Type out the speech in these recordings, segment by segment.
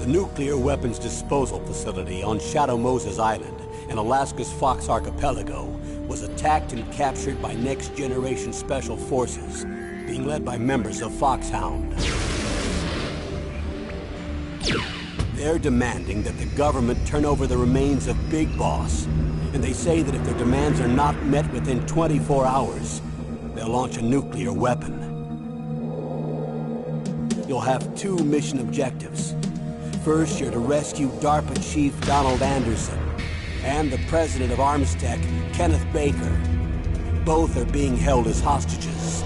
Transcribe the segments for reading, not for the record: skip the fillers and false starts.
The nuclear weapons disposal facility on Shadow Moses Island in Alaska's Fox Archipelago was attacked and captured by Next Generation Special Forces, being led by members of Foxhound. They're demanding that the government turn over the remains of Big Boss, and they say that if their demands are not met within 24 hours, they'll launch a nuclear weapon. You'll have two mission objectives. First, you're to rescue DARPA Chief Donald Anderson and the president of Armstech, Kenneth Baker. Both are being held as hostages.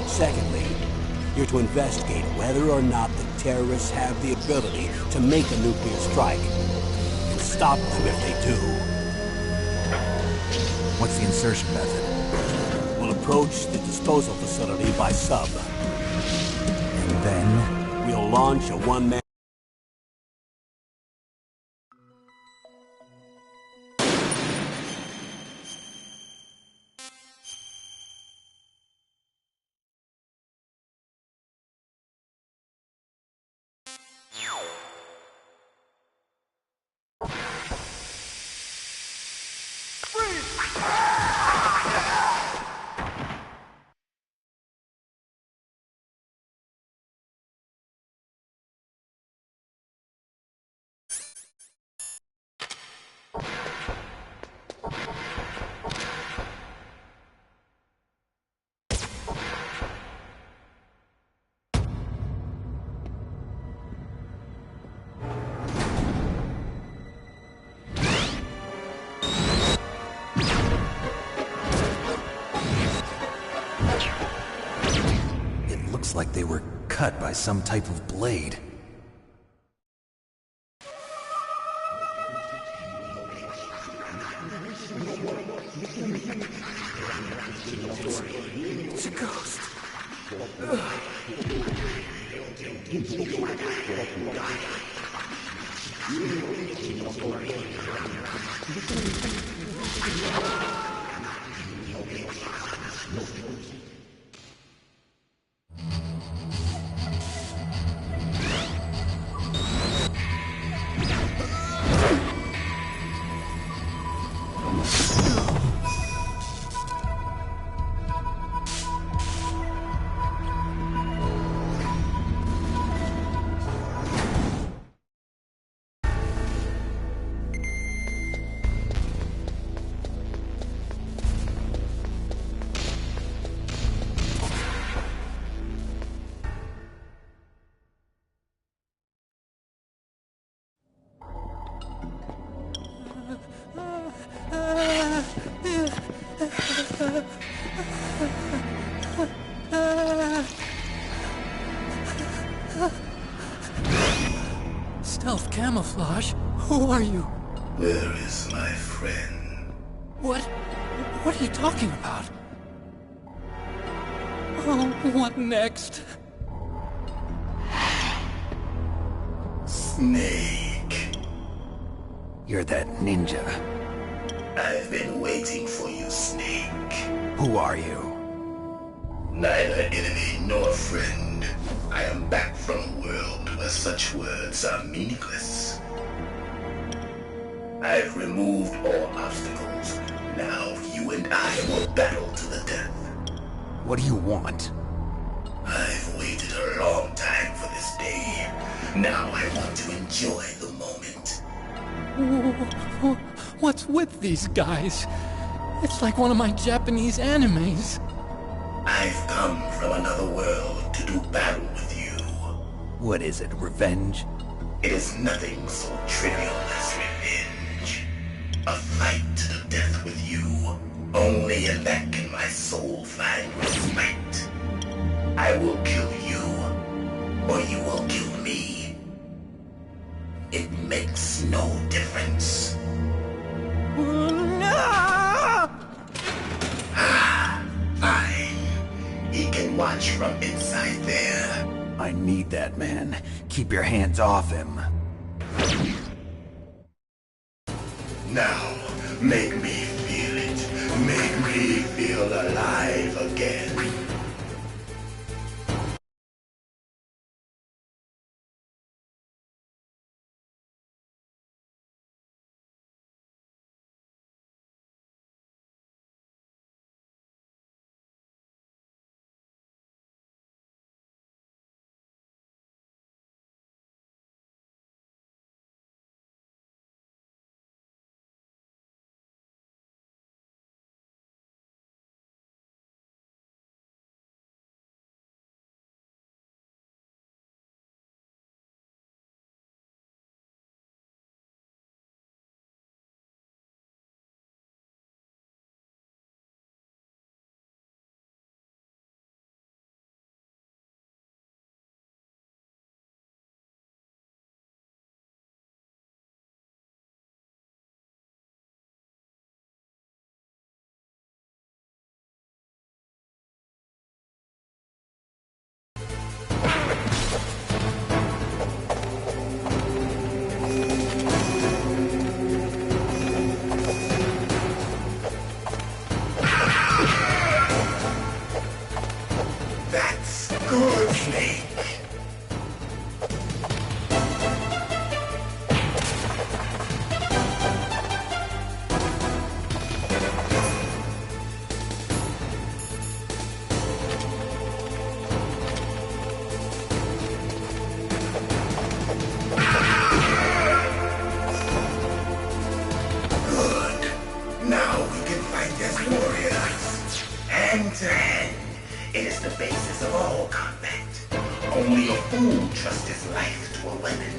Secondly, you're to investigate whether or not the terrorists have the ability to make a nuclear strike, and stop them if they do. What's the insertion method? We'll approach the disposal facility by sub. And then? We'll launch a one-man... Looks like they were cut by some type of blade. It's a ghost. Stealth camouflage? Who are you? Where is my friend? What are you talking about? Oh, what next? Snake. You're that ninja. I've been waiting for you, Snake. Who are you? Neither enemy nor friend. I am back from a world where such words are meaningless. I've removed all obstacles. Now you and I will battle to the death. What do you want? I've waited a long time for this day. Now I want to enjoy the moment. What's with these guys? It's like one of my Japanese animes. I've come from another world to do battle with you. What is it, revenge? It is nothing so trivial as revenge. A fight to the death with you. Only in that can my soul find respite. I will kill you, or you will kill me. It makes no difference. Fine. He can watch from inside there. I need that man. Keep your hands off him. Now, make me feel it. Make me feel alive again. Good, Snake. Now we can fight as warriors. Hand to hand. It is the basis of all combat. Only a fool trusts his life to a weapon.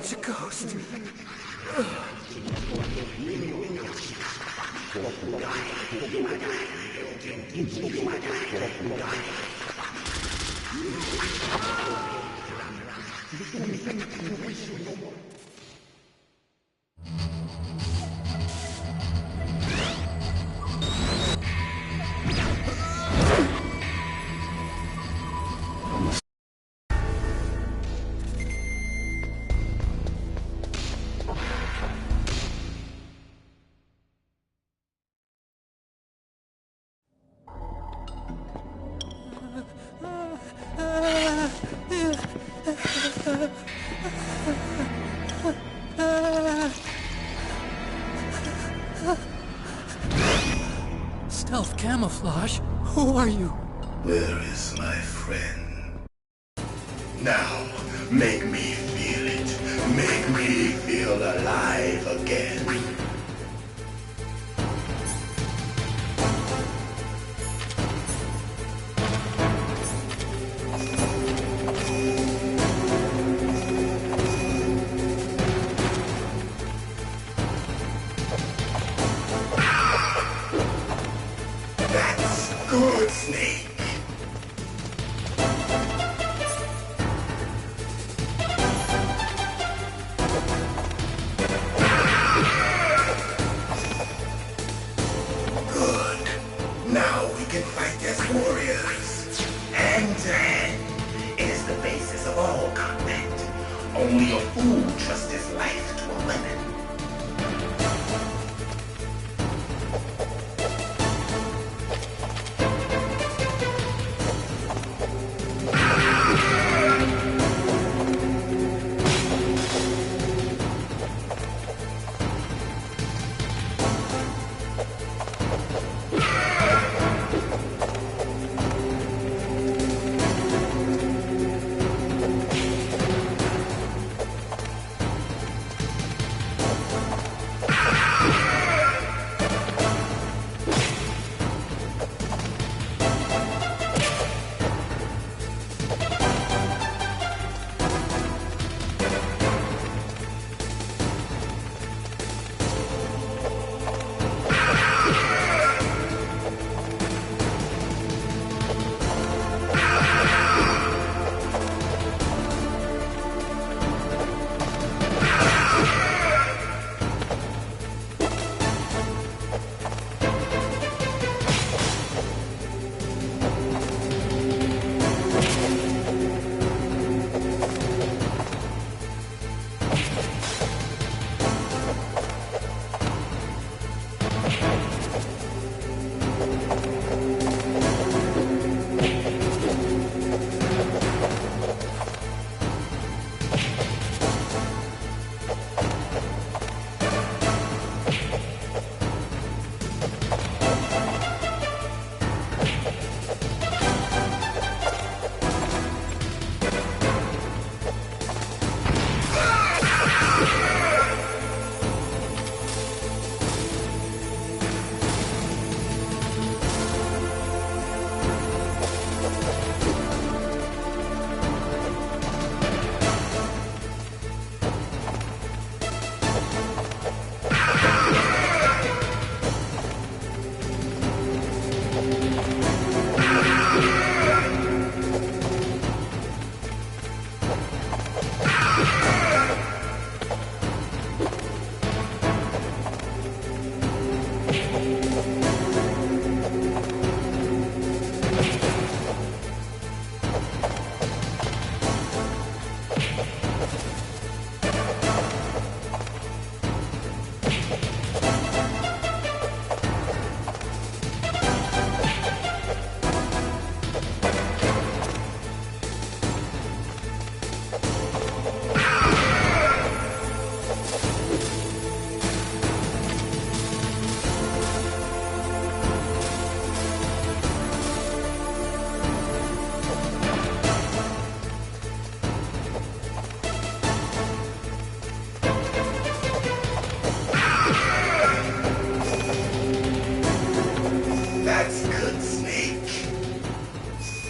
It's a ghost. Stealth camouflage? Who are you? Where is my friend? Now, make me feel it. Make me feel alive again. That's good, Snake. Good. Now we can fight as warriors. Hand to hand. It is the basis of all combat. Only a fool trusts his life to a weapon.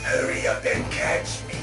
Hurry up and catch me.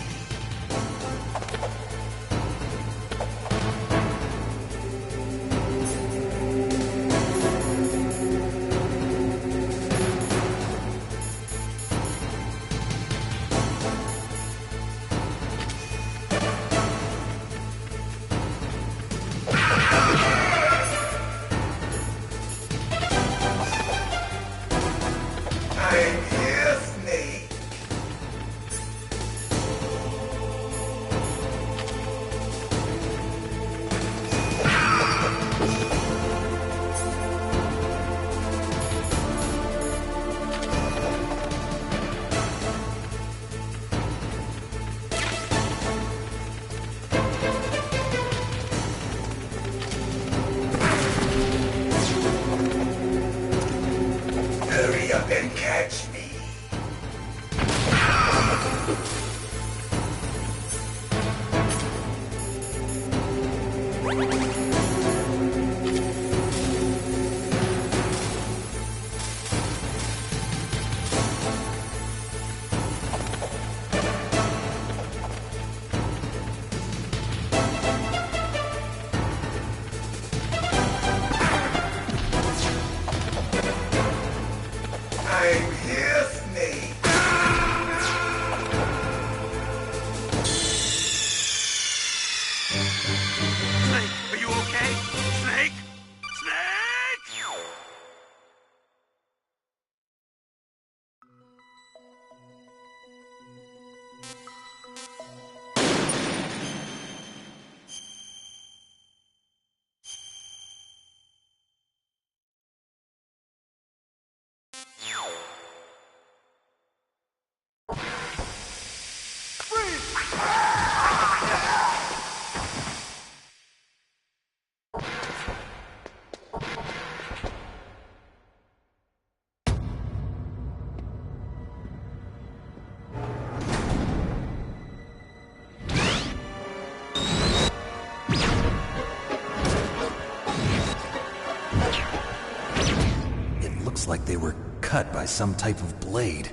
like they were cut by some type of blade.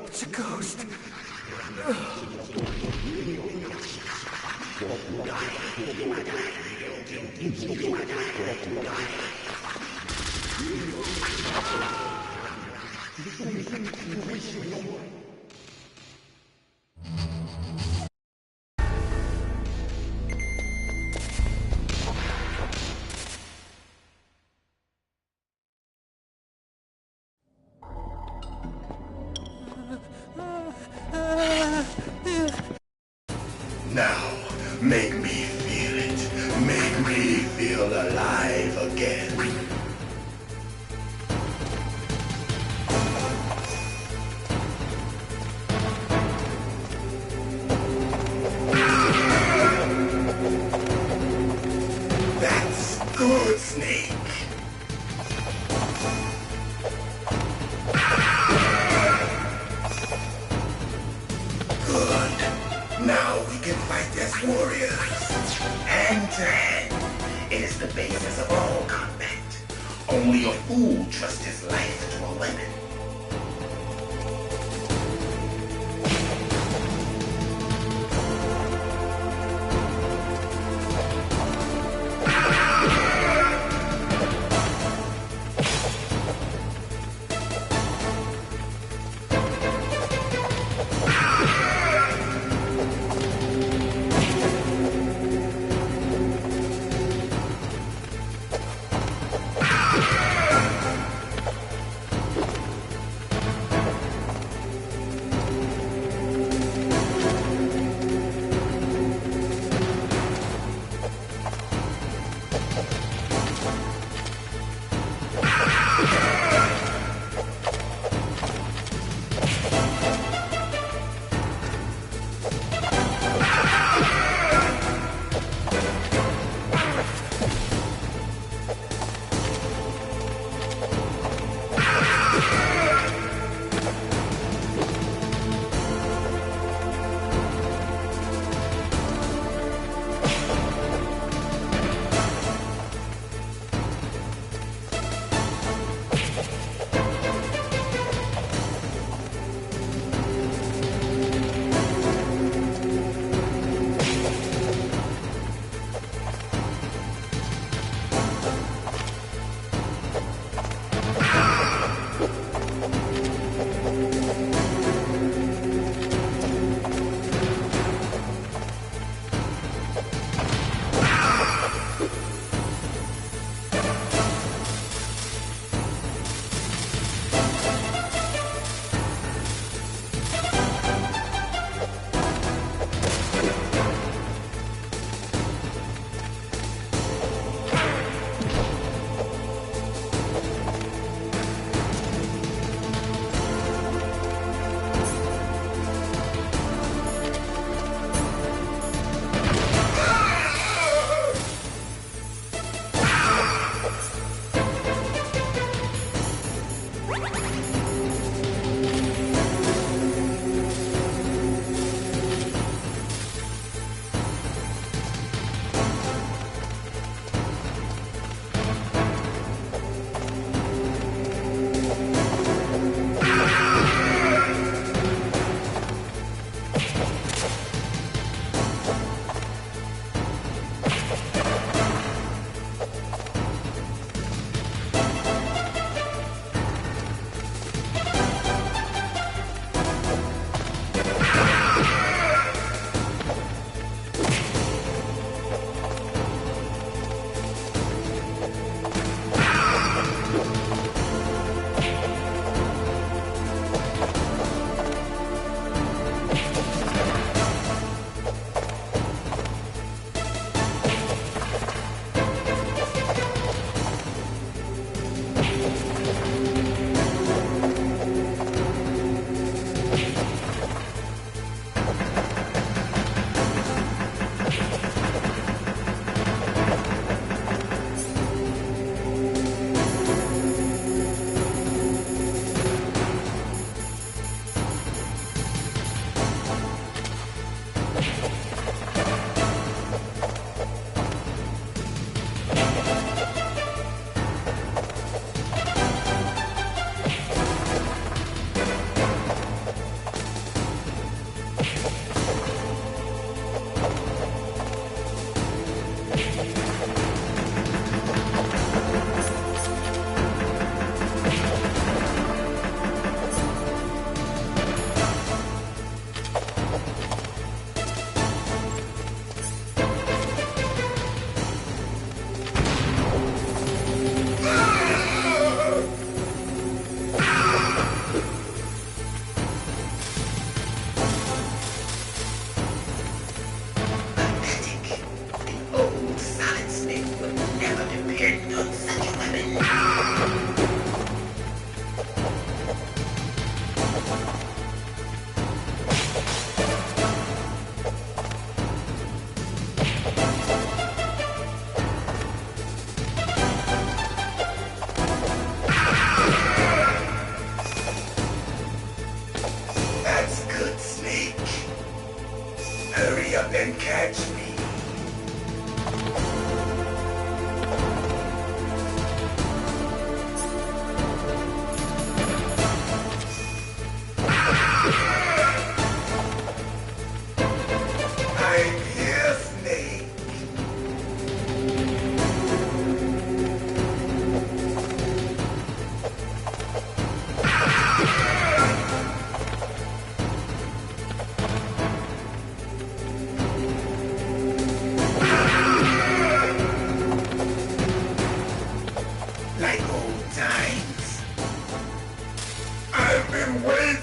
It's a ghost. Now, make me feel it. Make me feel alive again. That's good, Snake. Good. Now we can fight as warriors. Hand to hand. It is the basis of all combat. Only a fool trusts his life to a weapon.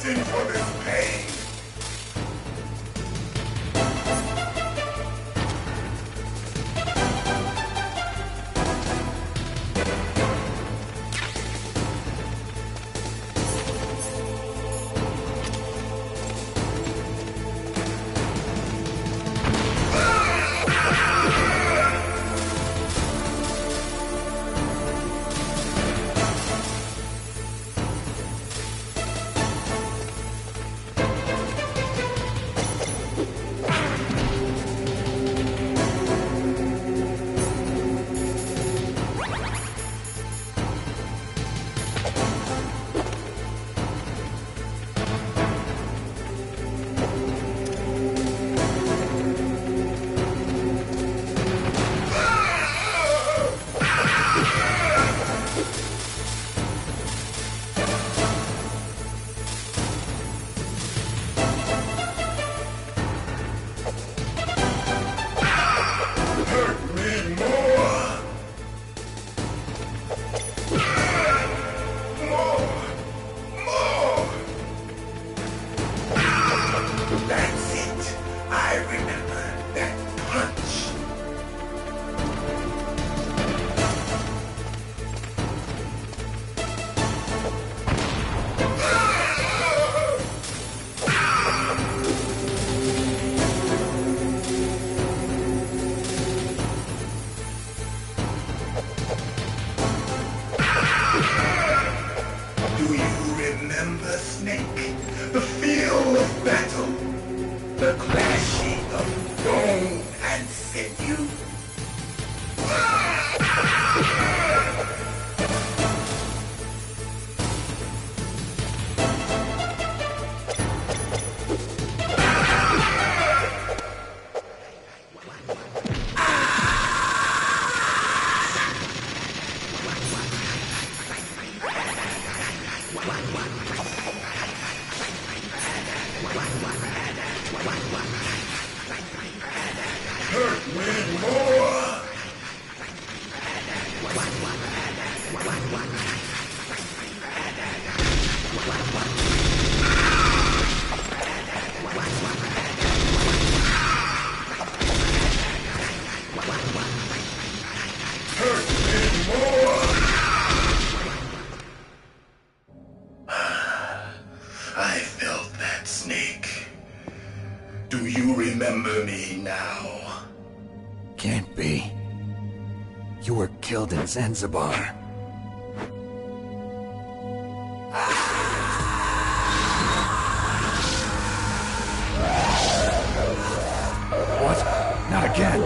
destined for this pain. I felt that, Snake. Do you remember me now? Can't be. You were killed in Zanzibar. What? Not again!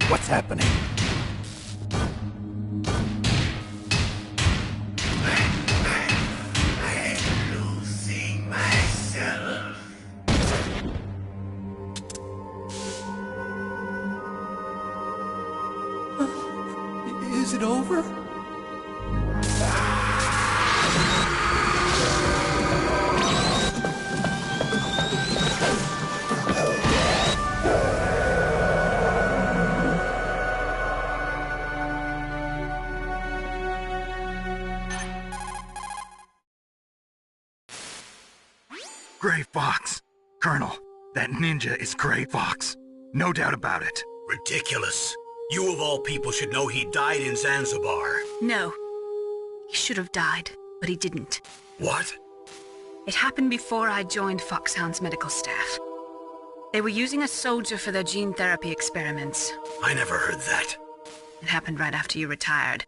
What's happening? I'm losing myself. Is it over? Gray Fox. Colonel, that ninja is Gray Fox. No doubt about it. Ridiculous. You of all people should know he died in Zanzibar. No. He should have died, but he didn't. What? It happened before I joined Foxhound's medical staff. They were using a soldier for their gene therapy experiments. I never heard that. It happened right after you retired.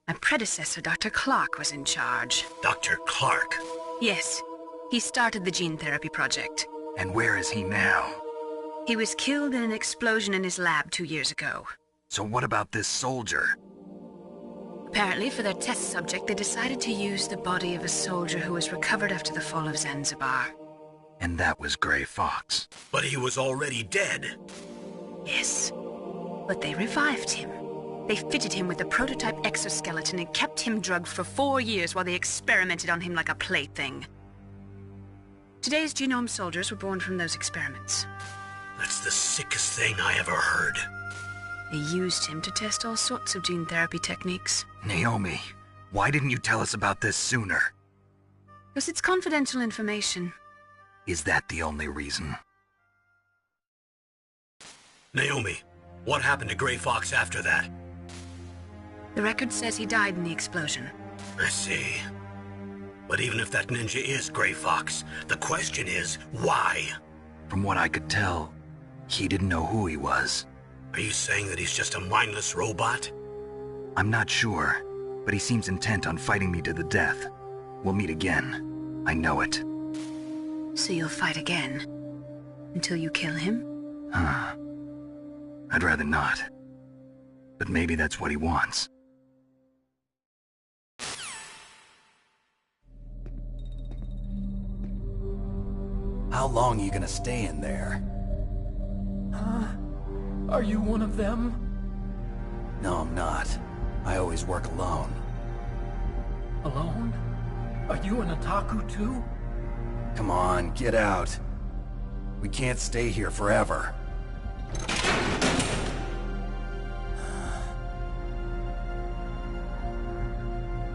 My predecessor, Dr. Clark, was in charge. Dr. Clark? Yes. He started the gene therapy project. And where is he now? He was killed in an explosion in his lab 2 years ago. So what about this soldier? Apparently, for their test subject, they decided to use the body of a soldier who was recovered after the fall of Zanzibar. And that was Gray Fox. But he was already dead. Yes. But they revived him. They fitted him with a prototype exoskeleton and kept him drugged for 4 years while they experimented on him like a plaything. Today's genome soldiers were born from those experiments. That's the sickest thing I ever heard. They used him to test all sorts of gene therapy techniques. Naomi, why didn't you tell us about this sooner? Because it's confidential information. Is that the only reason? Naomi, what happened to Gray Fox after that? The record says he died in the explosion. I see. But even if that ninja is Gray Fox, the question is, why? From what I could tell, he didn't know who he was. Are you saying that he's just a mindless robot? I'm not sure, but he seems intent on fighting me to the death. We'll meet again. I know it. So you'll fight again? Until you kill him? I'd rather not. But maybe that's what he wants. How long are you gonna stay in there? Are you one of them? No, I'm not. I always work alone. Alone? Are you an otaku too? Come on, get out. We can't stay here forever.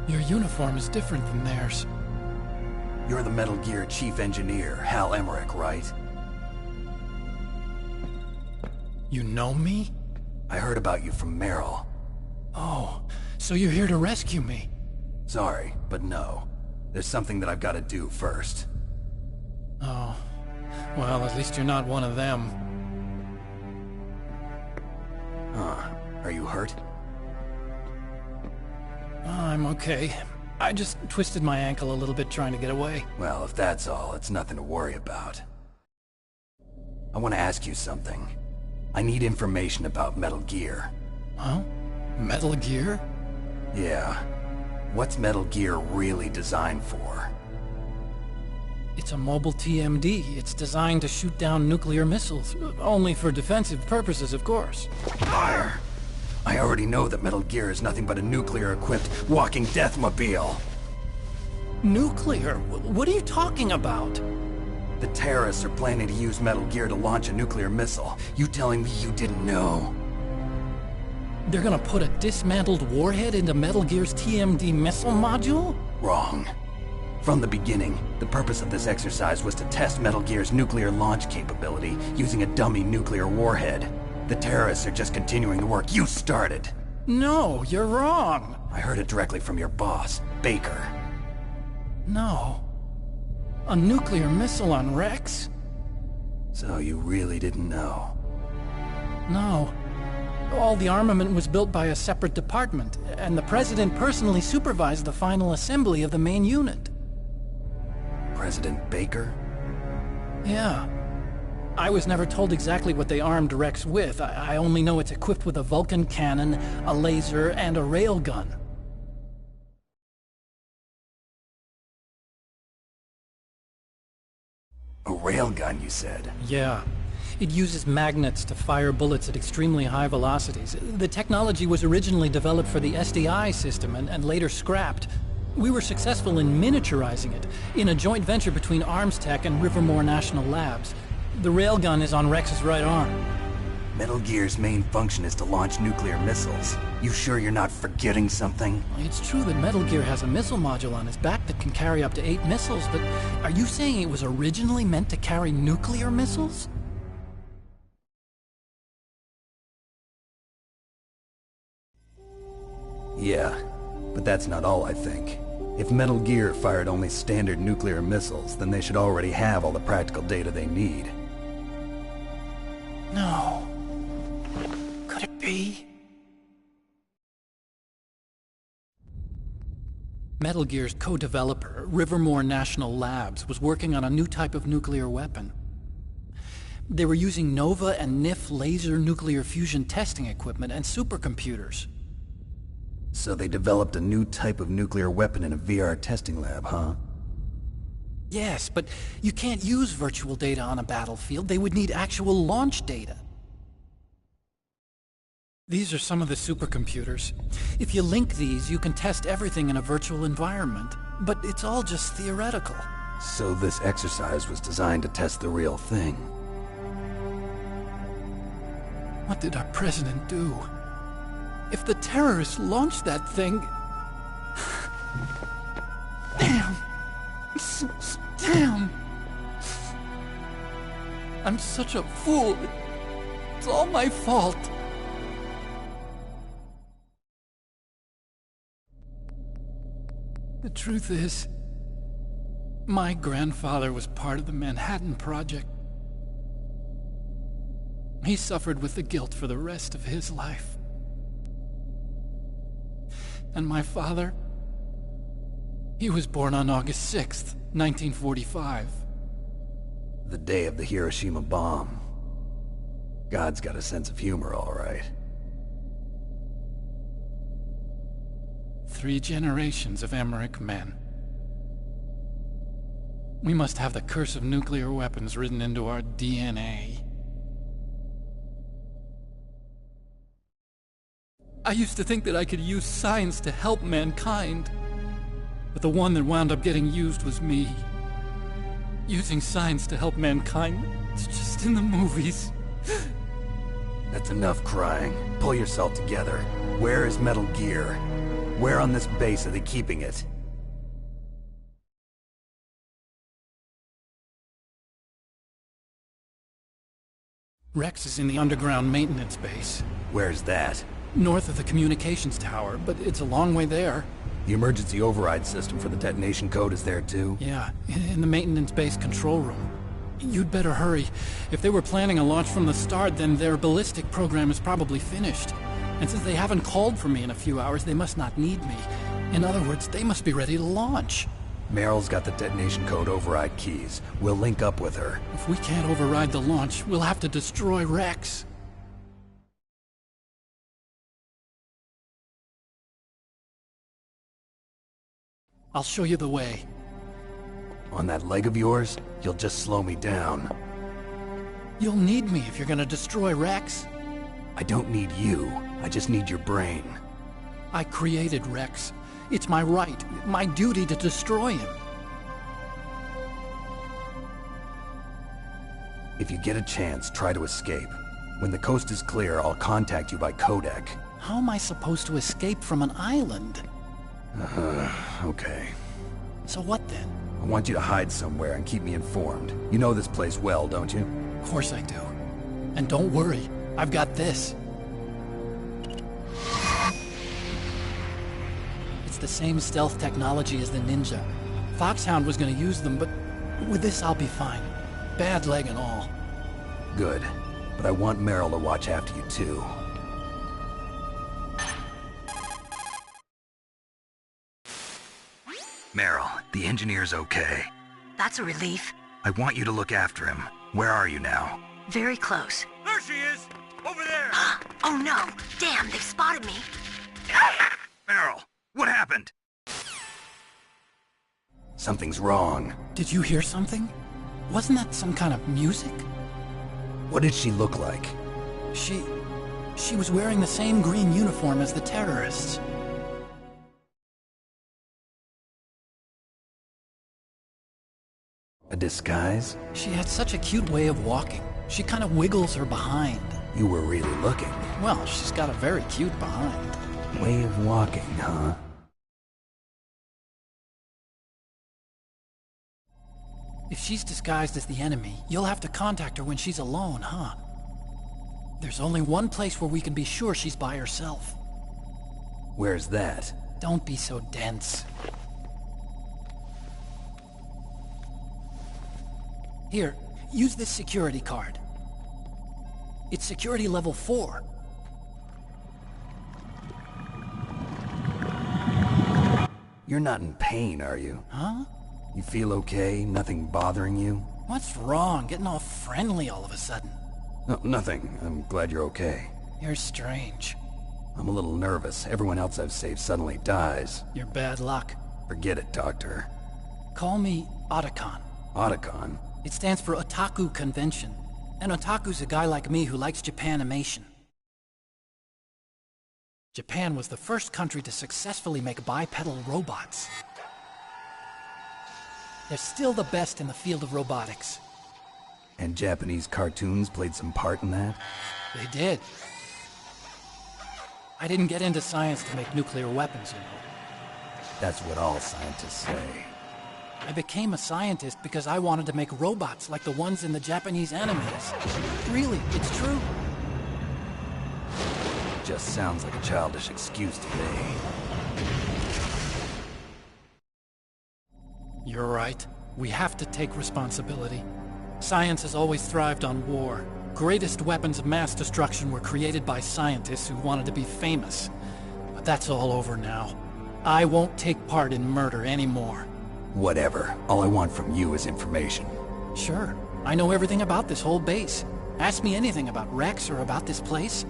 Your uniform is different than theirs. You're the Metal Gear Chief Engineer, Hal Emmerich, right? You know me? I heard about you from Meryl. Oh, so you're here to rescue me? Sorry, but no. There's something that I've got to do first. Oh, well, at least you're not one of them. Huh. Are you hurt? I'm okay. I just twisted my ankle a little bit trying to get away. Well, if that's all, it's nothing to worry about. I want to ask you something. I need information about Metal Gear. Huh? Metal Gear? Yeah. What's Metal Gear really designed for? It's a mobile TMD. It's designed to shoot down nuclear missiles. Only for defensive purposes, of course. Fire! I already know that Metal Gear is nothing but a nuclear-equipped walking deathmobile. Nuclear? What are you talking about? The terrorists are planning to use Metal Gear to launch a nuclear missile. You telling me you didn't know? They're gonna put a dismantled warhead into Metal Gear's TMD missile module? Wrong. From the beginning, the purpose of this exercise was to test Metal Gear's nuclear launch capability using a dummy nuclear warhead. The terrorists are just continuing the work you started. No, you're wrong. I heard it directly from your boss, Baker. No. A nuclear missile on Rex? So you really didn't know? No. All the armament was built by a separate department, and the President personally supervised the final assembly of the main unit. President Baker? Yeah. I was never told exactly what they armed Rex with. I only know it's equipped with a Vulcan cannon, a laser, and a railgun. A railgun, you said? Yeah. It uses magnets to fire bullets at extremely high velocities. The technology was originally developed for the SDI system and later scrapped. We were successful in miniaturizing it, in a joint venture between ArmsTech and Rivermore National Labs. The railgun is on Rex's right arm. Metal Gear's main function is to launch nuclear missiles. You sure you're not forgetting something? It's true that Metal Gear has a missile module on its back that can carry up to 8 missiles, but are you saying it was originally meant to carry nuclear missiles? Yeah, but that's not all I think. If Metal Gear fired only standard nuclear missiles, then they should already have all the practical data they need. No. Could it be? Metal Gear's co-developer, Rivermore National Labs, was working on a new type of nuclear weapon. They were using NOVA and NIF laser nuclear fusion testing equipment and supercomputers. So they developed a new type of nuclear weapon in a VR testing lab, huh? Yes, but you can't use virtual data on a battlefield. They would need actual launch data. These are some of the supercomputers. If you link these, you can test everything in a virtual environment. But it's all just theoretical. So this exercise was designed to test the real thing. What did our president do? If the terrorists launched that thing... Damn! Damn! I'm such a fool. It's all my fault. The truth is, my grandfather was part of the Manhattan Project. He suffered with the guilt for the rest of his life. And my father, he was born on August 6th, 1945. The day of the Hiroshima bomb. God's got a sense of humor, all right. 3 generations of Emmerich men. We must have the curse of nuclear weapons written into our DNA. I used to think that I could use science to help mankind, but the one that wound up getting used was me. Using science to help mankind, it's just in the movies. That's enough crying. Pull yourself together. Where is Metal Gear? Where on this base are they keeping it? Rex is in the underground maintenance base. Where's that? North of the communications tower, but it's a long way there. The emergency override system for the detonation code is there too? Yeah, in the maintenance base control room. You'd better hurry. If they were planning a launch from the start, then their ballistic program is probably finished. And since they haven't called for me in a few hours, they must not need me. In other words, they must be ready to launch. Meryl's got the detonation code override keys. We'll link up with her. If we can't override the launch, we'll have to destroy Rex. I'll show you the way. On that leg of yours, you'll just slow me down. You'll need me if you're gonna destroy Rex. I don't need you. I just need your brain. I created Rex. It's my right, my duty to destroy him. If you get a chance, try to escape. When the coast is clear, I'll contact you by codec. How am I supposed to escape from an island? Okay. So what then? I want you to hide somewhere and keep me informed. You know this place well, don't you? Of course I do. And don't worry, I've got this. It's the same stealth technology as the Ninja. Foxhound was gonna use them, but with this I'll be fine. Bad leg and all. Good. But I want Meryl to watch after you too. Meryl, the engineer's okay. That's a relief. I want you to look after him. Where are you now? Very close. There she is! Over there! Oh no! Damn, they've spotted me. Meryl, what happened? Something's wrong. Did you hear something? Wasn't that some kind of music? What did she look like? She was wearing the same green uniform as the terrorists. A disguise? She had such a cute way of walking. She kind of wiggles her behind. You were really looking. Well, she's got a very cute behind. Way of walking, huh? If she's disguised as the enemy, you'll have to contact her when she's alone, huh? There's only one place where we can be sure she's by herself. Where's that? Don't be so dense. Here, use this security card. It's security level 4. You're not in pain, are you? Huh? You feel okay? Nothing bothering you? What's wrong? Getting all friendly all of a sudden. No, nothing. I'm glad you're okay. You're strange. I'm a little nervous. Everyone else I've saved suddenly dies. You're bad luck. Forget it, Doctor. Call me Otacon. Otacon? It stands for Otaku Convention. An otaku's a guy like me who likes Japanimation. Japan was the first country to successfully make bipedal robots. They're still the best in the field of robotics. And Japanese cartoons played some part in that? They did. I didn't get into science to make nuclear weapons, you know. That's what all scientists say. I became a scientist because I wanted to make robots like the ones in the Japanese animes. Really, it's true. Just sounds like a childish excuse to me. You're right. We have to take responsibility. Science has always thrived on war. Greatest weapons of mass destruction were created by scientists who wanted to be famous. But that's all over now. I won't take part in murder anymore. Whatever. All I want from you is information. Sure. I know everything about this whole base. Ask me anything about Rex or about this place.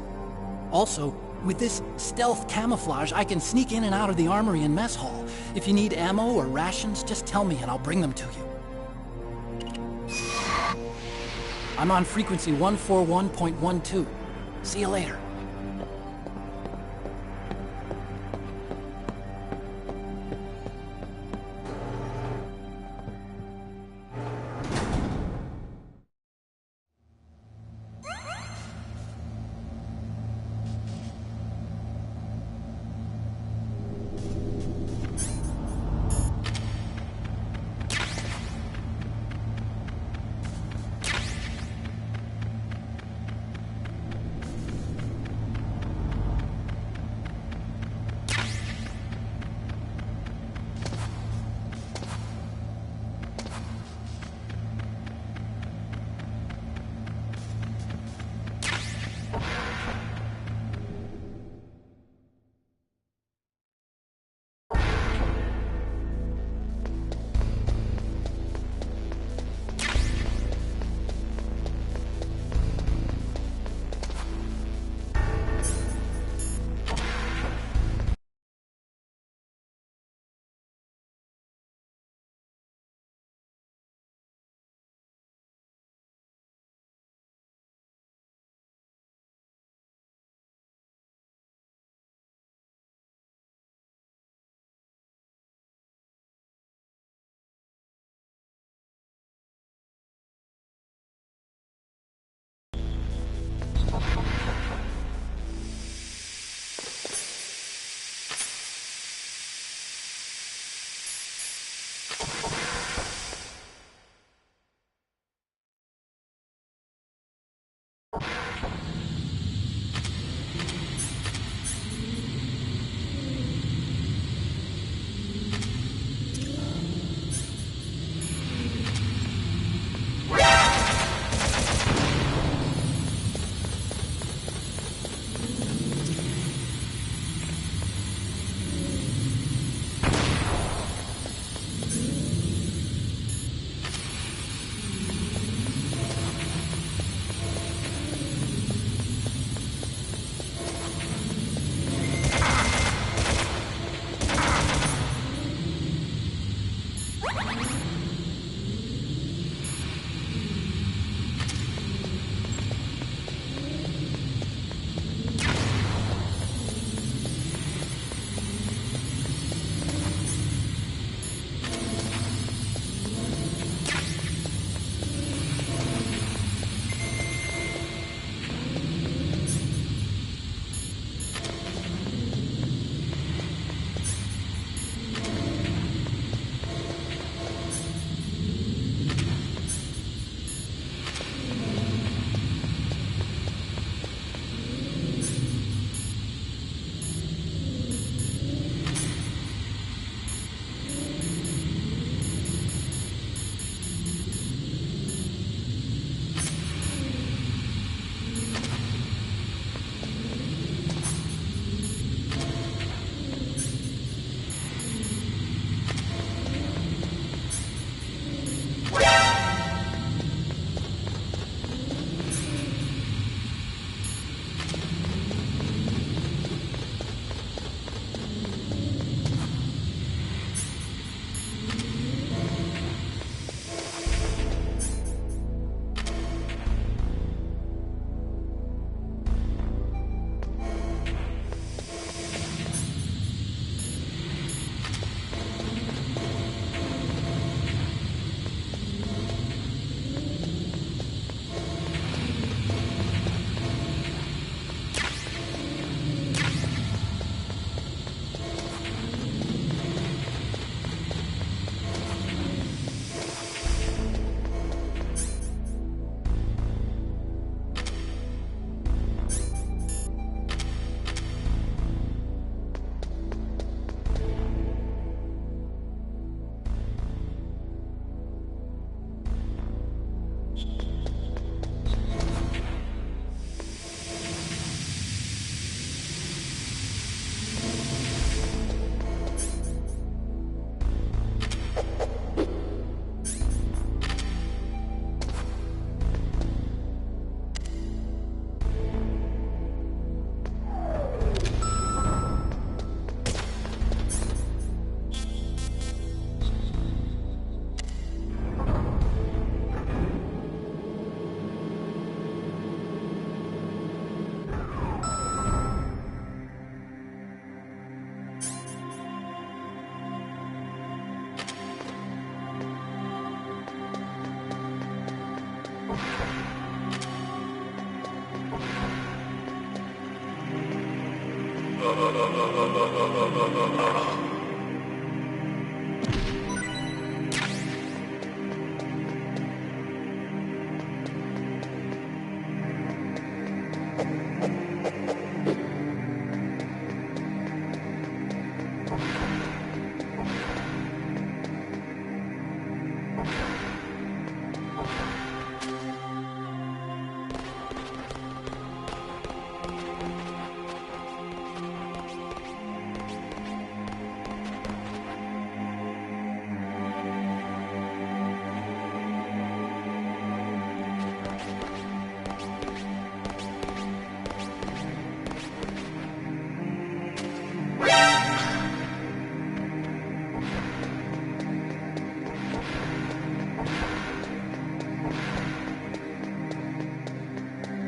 Also, with this stealth camouflage, I can sneak in and out of the armory and mess hall. If you need ammo or rations, just tell me and I'll bring them to you. I'm on frequency 141.12. See you later.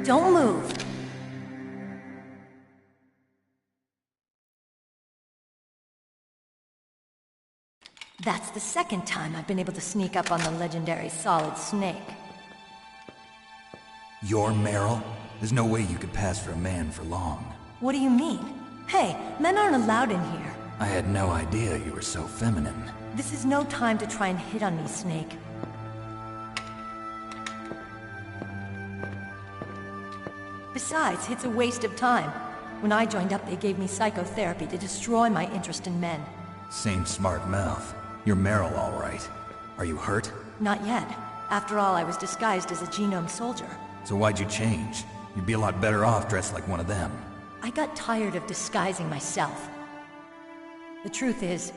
Don't move. That's the second time I've been able to sneak up on the legendary Solid Snake. You're Meryl? There's no way you could pass for a man for long. What do you mean? Hey, men aren't allowed in here. I had no idea you were so feminine. This is no time to try and hit on me, Snake. Besides, it's a waste of time. When I joined up, they gave me psychotherapy to destroy my interest in men. Same smart mouth. You're Meryl, all right. Are you hurt? Not yet. After all, I was disguised as a genome soldier. So why'd you change? You'd be a lot better off dressed like one of them. I got tired of disguising myself. The truth is,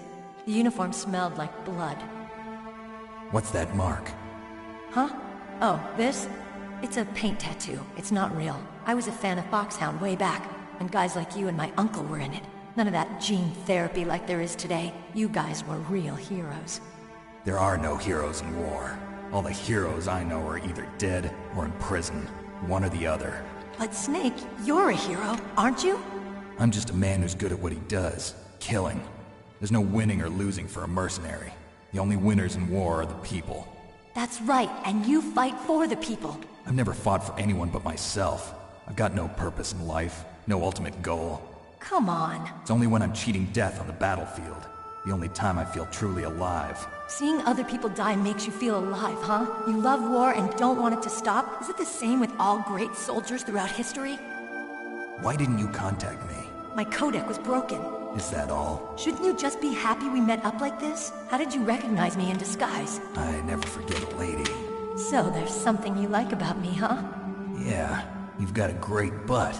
the uniform smelled like blood. What's that mark? Huh? Oh, this? It's a paint tattoo. It's not real. I was a fan of Foxhound way back, when guys like you and my uncle were in it. None of that gene therapy like there is today. You guys were real heroes. There are no heroes in war. All the heroes I know are either dead or in prison. One or the other. But Snake, you're a hero, aren't you? I'm just a man who's good at what he does. Killing. There's no winning or losing for a mercenary. The only winners in war are the people. That's right, and you fight for the people. I've never fought for anyone but myself. I've got no purpose in life, no ultimate goal. Come on. It's only when I'm cheating death on the battlefield. The only time I feel truly alive. Seeing other people die makes you feel alive, huh? You love war and don't want it to stop? Is it the same with all great soldiers throughout history? Why didn't you contact me? My codec was broken. Is that all? Shouldn't you just be happy we met up like this? How did you recognize me in disguise? I never forget a lady. So there's something you like about me, huh? Yeah, you've got a great butt.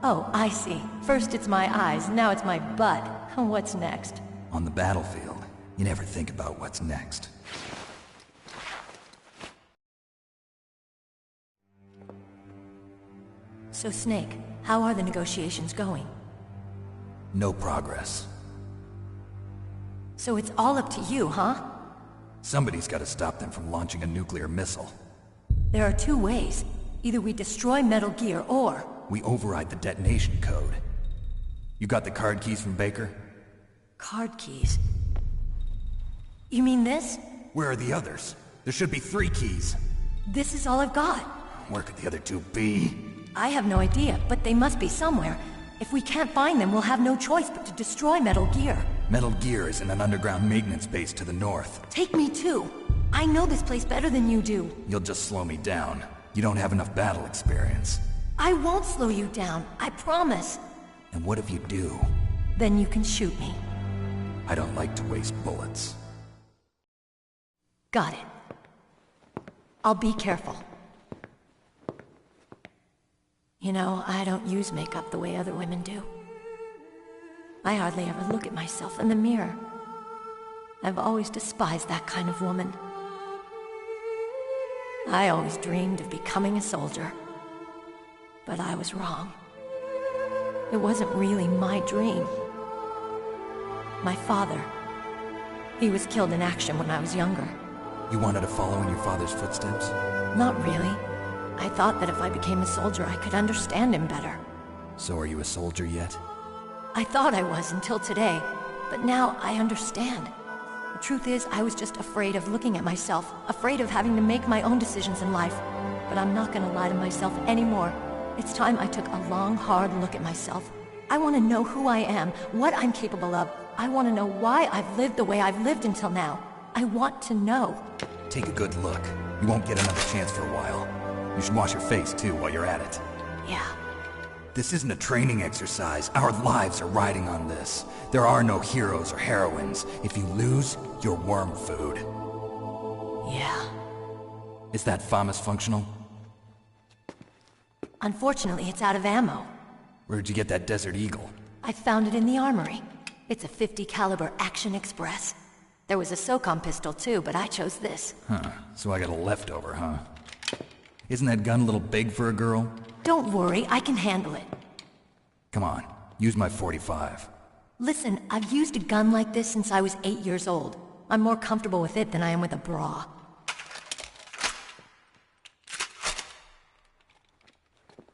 Oh, I see. First it's my eyes, now it's my butt. What's next? On the battlefield, you never think about what's next. So Snake, how are the negotiations going? No progress. So it's all up to you, huh? Somebody's got to stop them from launching a nuclear missile. There are two ways. Either we destroy Metal Gear, or... we override the detonation code. You got the card keys from Baker? Card keys? You mean this? Where are the others? There should be 3 keys. This is all I've got. Where could the other 2 be? I have no idea, but they must be somewhere. If we can't find them, we'll have no choice but to destroy Metal Gear. Metal Gear is in an underground maintenance base to the north. Take me too. I know this place better than you do. You'll just slow me down. You don't have enough battle experience. I won't slow you down, I promise. And what if you do? Then you can shoot me. I don't like to waste bullets. Got it. I'll be careful. You know, I don't use makeup the way other women do. I hardly ever look at myself in the mirror. I've always despised that kind of woman. I always dreamed of becoming a soldier. But I was wrong. It wasn't really my dream. My father, he was killed in action when I was younger. You wanted to follow in your father's footsteps? Not really. I thought that if I became a soldier, I could understand him better. So are you a soldier yet? I thought I was until today, but now I understand. The truth is, I was just afraid of looking at myself, afraid of having to make my own decisions in life. But I'm not gonna lie to myself anymore. It's time I took a long, hard look at myself. I want to know who I am, what I'm capable of. I want to know why I've lived the way I've lived until now. I want to know. Take a good look. You won't get another chance for a while. You should wash your face, too, while you're at it. Yeah. This isn't a training exercise. Our lives are riding on this. There are no heroes or heroines. If you lose, you're worm food. Yeah. Is that FAMAS functional? Unfortunately, it's out of ammo. Where'd you get that Desert Eagle? I found it in the armory. It's a .50 caliber Action Express. There was a SOCOM pistol too, but I chose this. Huh. So I got a leftover, huh? Isn't that gun a little big for a girl? Don't worry, I can handle it. Come on, use my .45. Listen, I've used a gun like this since I was 8 years old. I'm more comfortable with it than I am with a bra.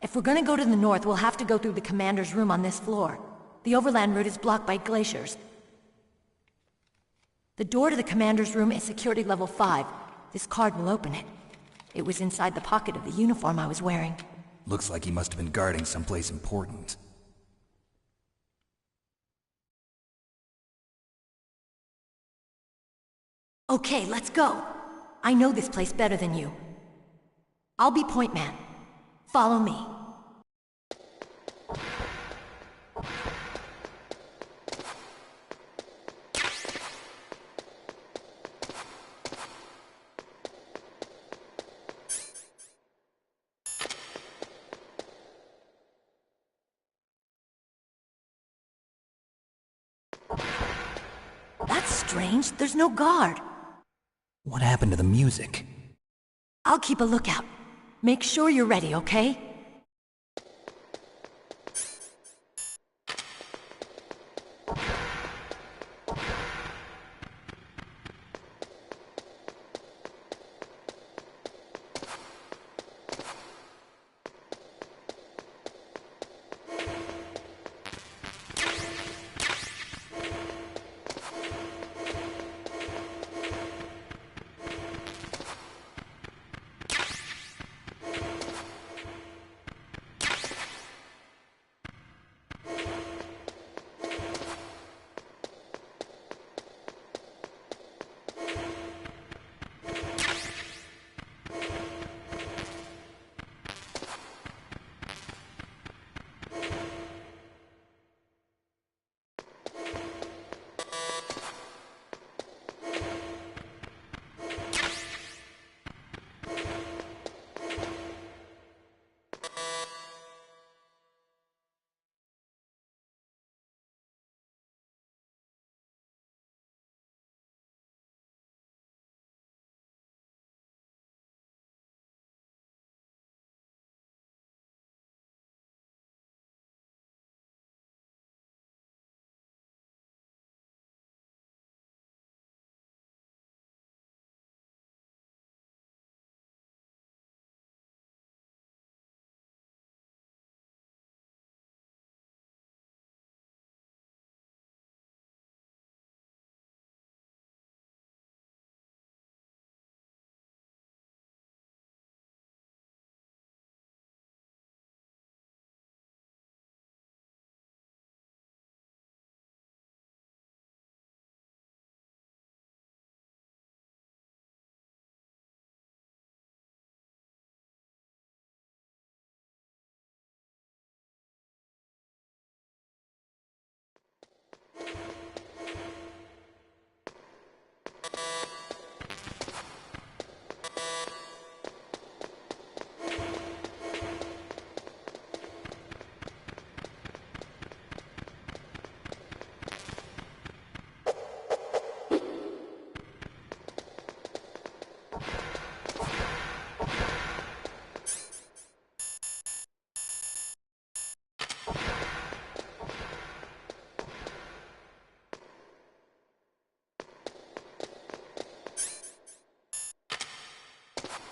If we're gonna go to the north, we'll have to go through the commander's room on this floor. The overland route is blocked by glaciers. The door to the commander's room is security level 5. This card will open it. It was inside the pocket of the uniform I was wearing. Looks like he must have been guarding someplace important. Okay, let's go. I know this place better than you. I'll be point man. Follow me. That's strange. There's no guard. What happened to the music? I'll keep a lookout. Make sure you're ready, okay?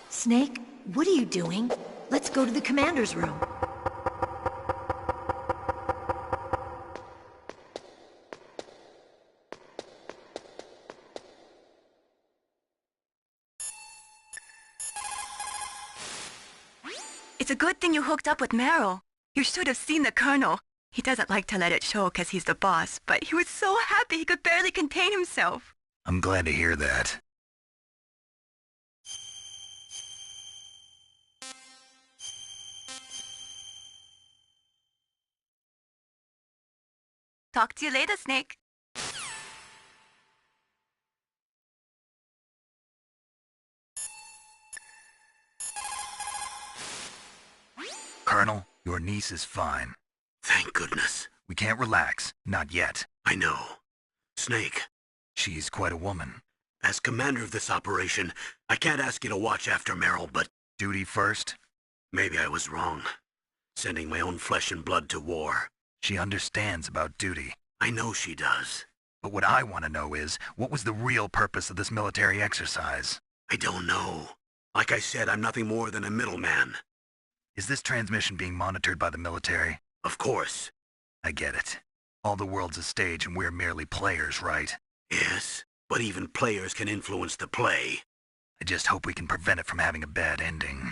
Snake, what are you doing? Let's go to the commander's room. It's a good thing you hooked up with Meryl. You should have seen the Colonel. He doesn't like to let it show because he's the boss, but he was so happy he could barely contain himself. I'm glad to hear that. Talk to you later, Snake. Colonel, your niece is fine. Thank goodness. We can't relax. Not yet. I know. Snake, She's quite a woman. as commander of this operation, I can't ask you to watch after Meryl, but Duty first? maybe I was wrong. Sending my own flesh and blood to war. She understands about duty. I know she does. But what I want to know is, what was the real purpose of this military exercise? I don't know. Like I said, I'm nothing more than a middleman. Is this transmission being monitored by the military? Of course. I get it. All the world's a stage and we're merely players, right? Yes, but even players can influence the play. I just hope we can prevent it from having a bad ending.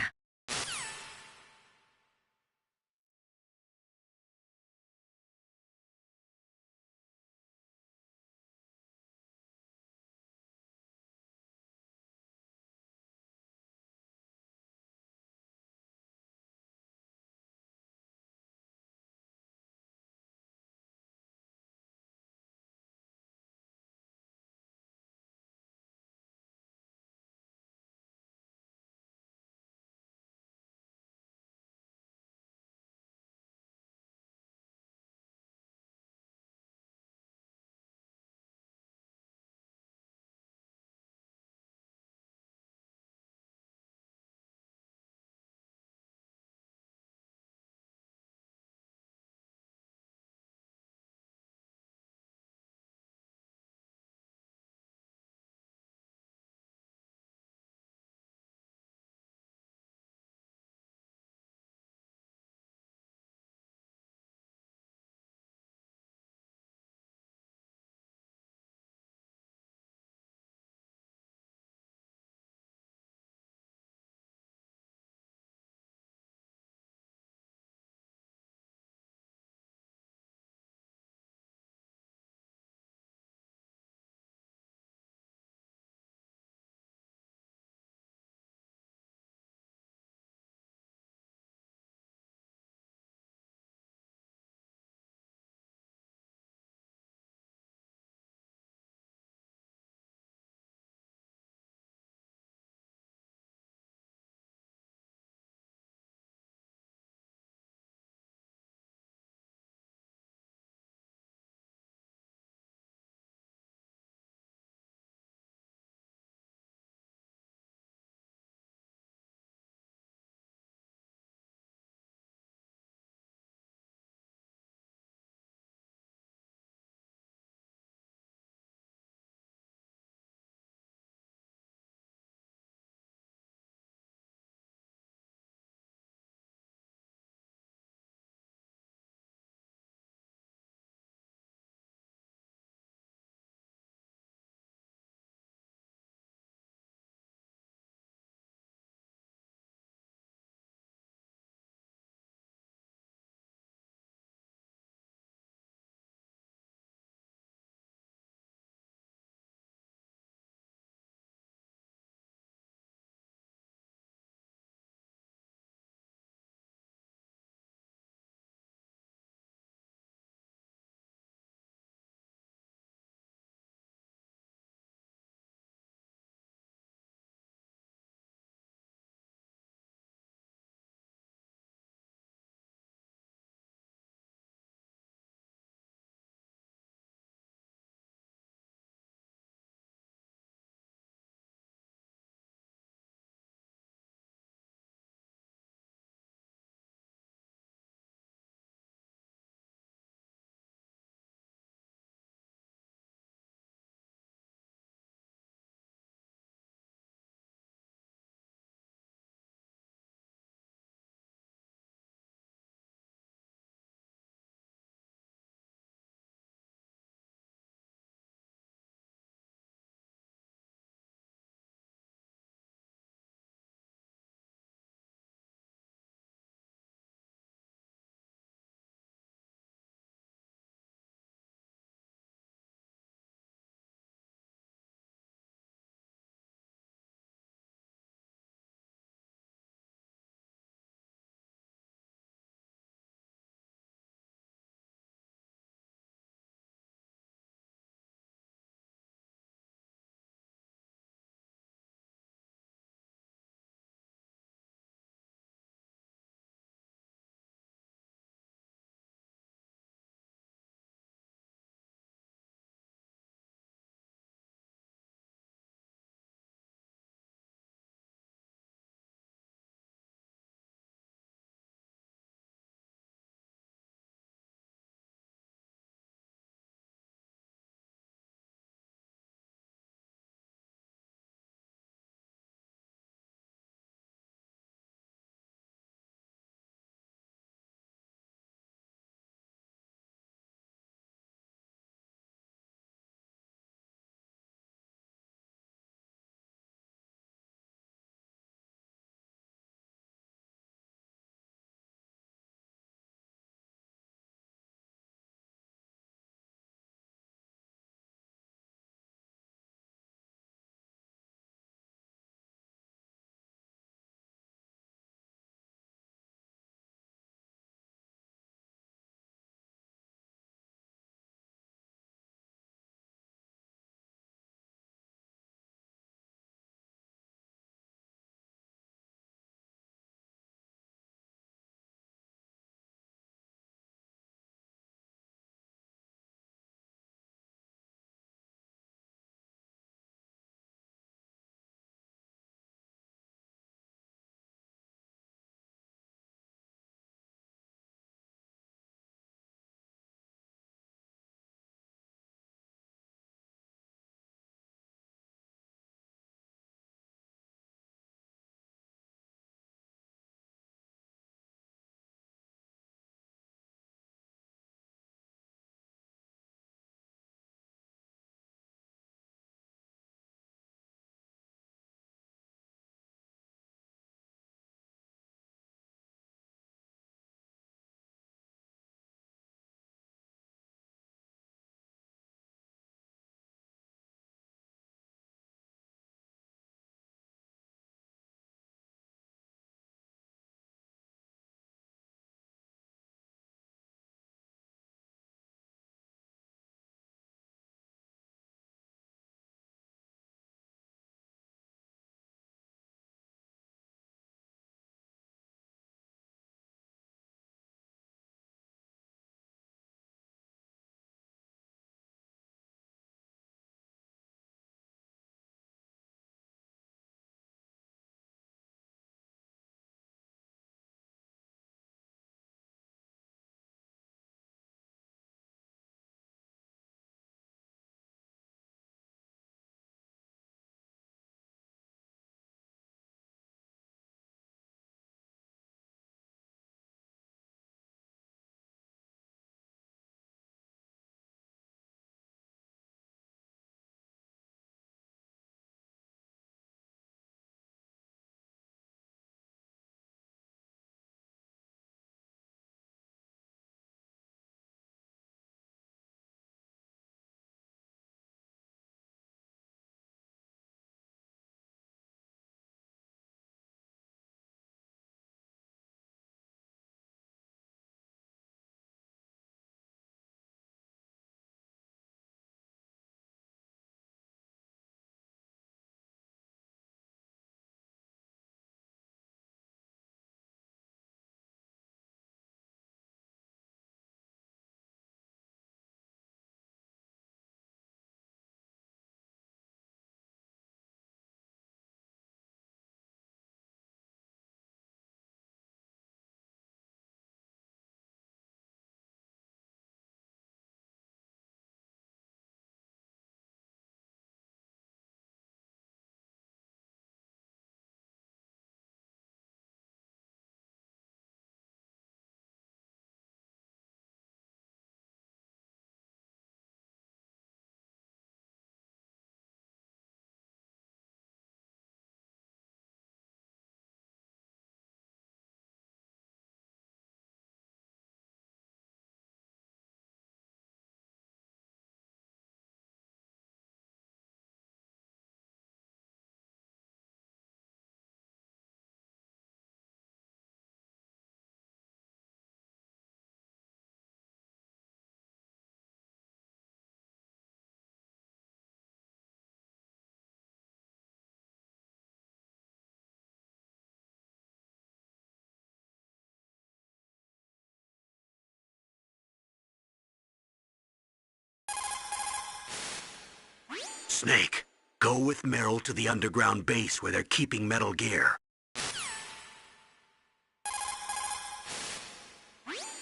Snake, go with Meryl to the underground base where they're keeping Metal Gear.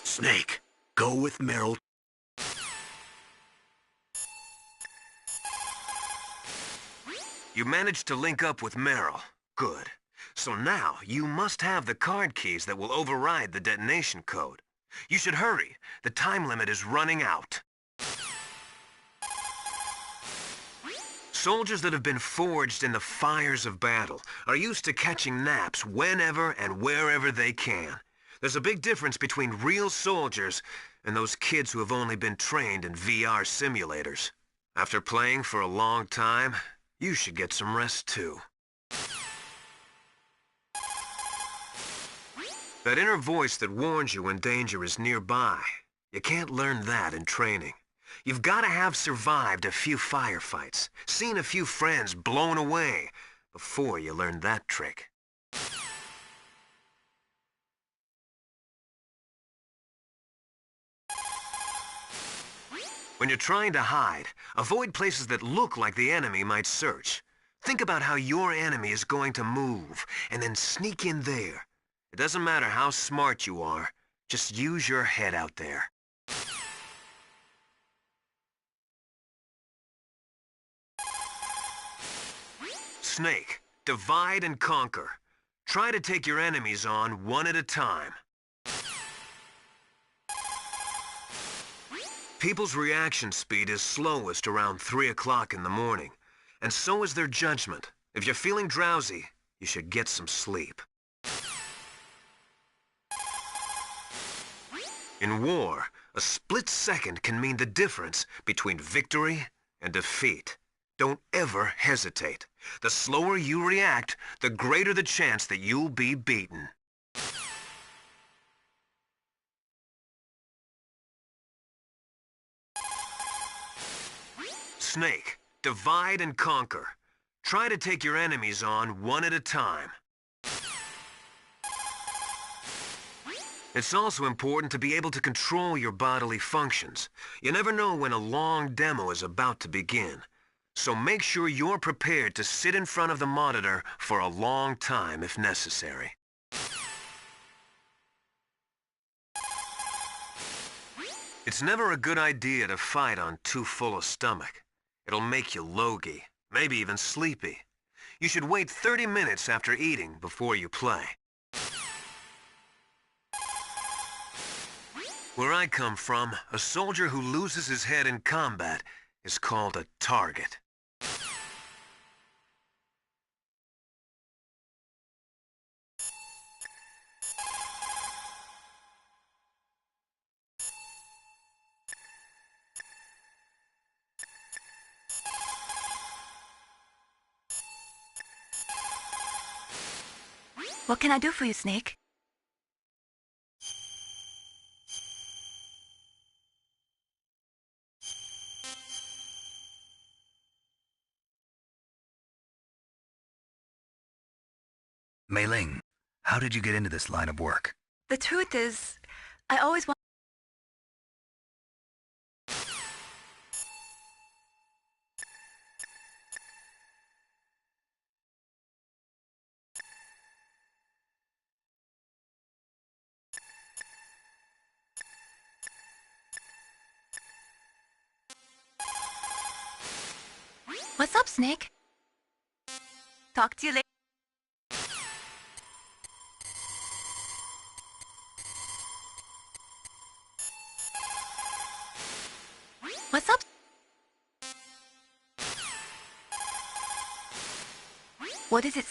Snake, go with Meryl. You managed to link up with Meryl. Good. So now, you must have the card keys that will override the detonation code. You should hurry. The time limit is running out. Soldiers that have been forged in the fires of battle are used to catching naps whenever and wherever they can. There's a big difference between real soldiers and those kids who have only been trained in VR simulators. After playing for a long time, you should get some rest too. That inner voice that warns you when danger is nearby, you can't learn that in training. You've got to have survived a few firefights, seen a few friends blown away, before you learn that trick. When you're trying to hide, avoid places that look like the enemy might search. Think about how your enemy is going to move, and then sneak in there. It doesn't matter how smart you are, just use your head out there. Snake, divide and conquer. Try to take your enemies on one at a time. People's reaction speed is slowest around 3 o'clock in the morning, and so is their judgment. If you're feeling drowsy, you should get some sleep. In war, a split second can mean the difference between victory and defeat. Don't ever hesitate. The slower you react, the greater the chance that you'll be beaten. Snake, divide and conquer. Try to take your enemies on one at a time. It's also important to be able to control your bodily functions. You never know when a long demo is about to begin. So make sure you're prepared to sit in front of the monitor for a long time if necessary. It's never a good idea to fight on too full a stomach. It'll make you logy, maybe even sleepy. You should wait 30 minutes after eating before you play. Where I come from, a soldier who loses his head in combat is called a target. What can I do for you, Snake? Mei Ling, how did you get into this line of work? The truth is, I always want... What's up, Snake? Talk to you later. What's up? What is it?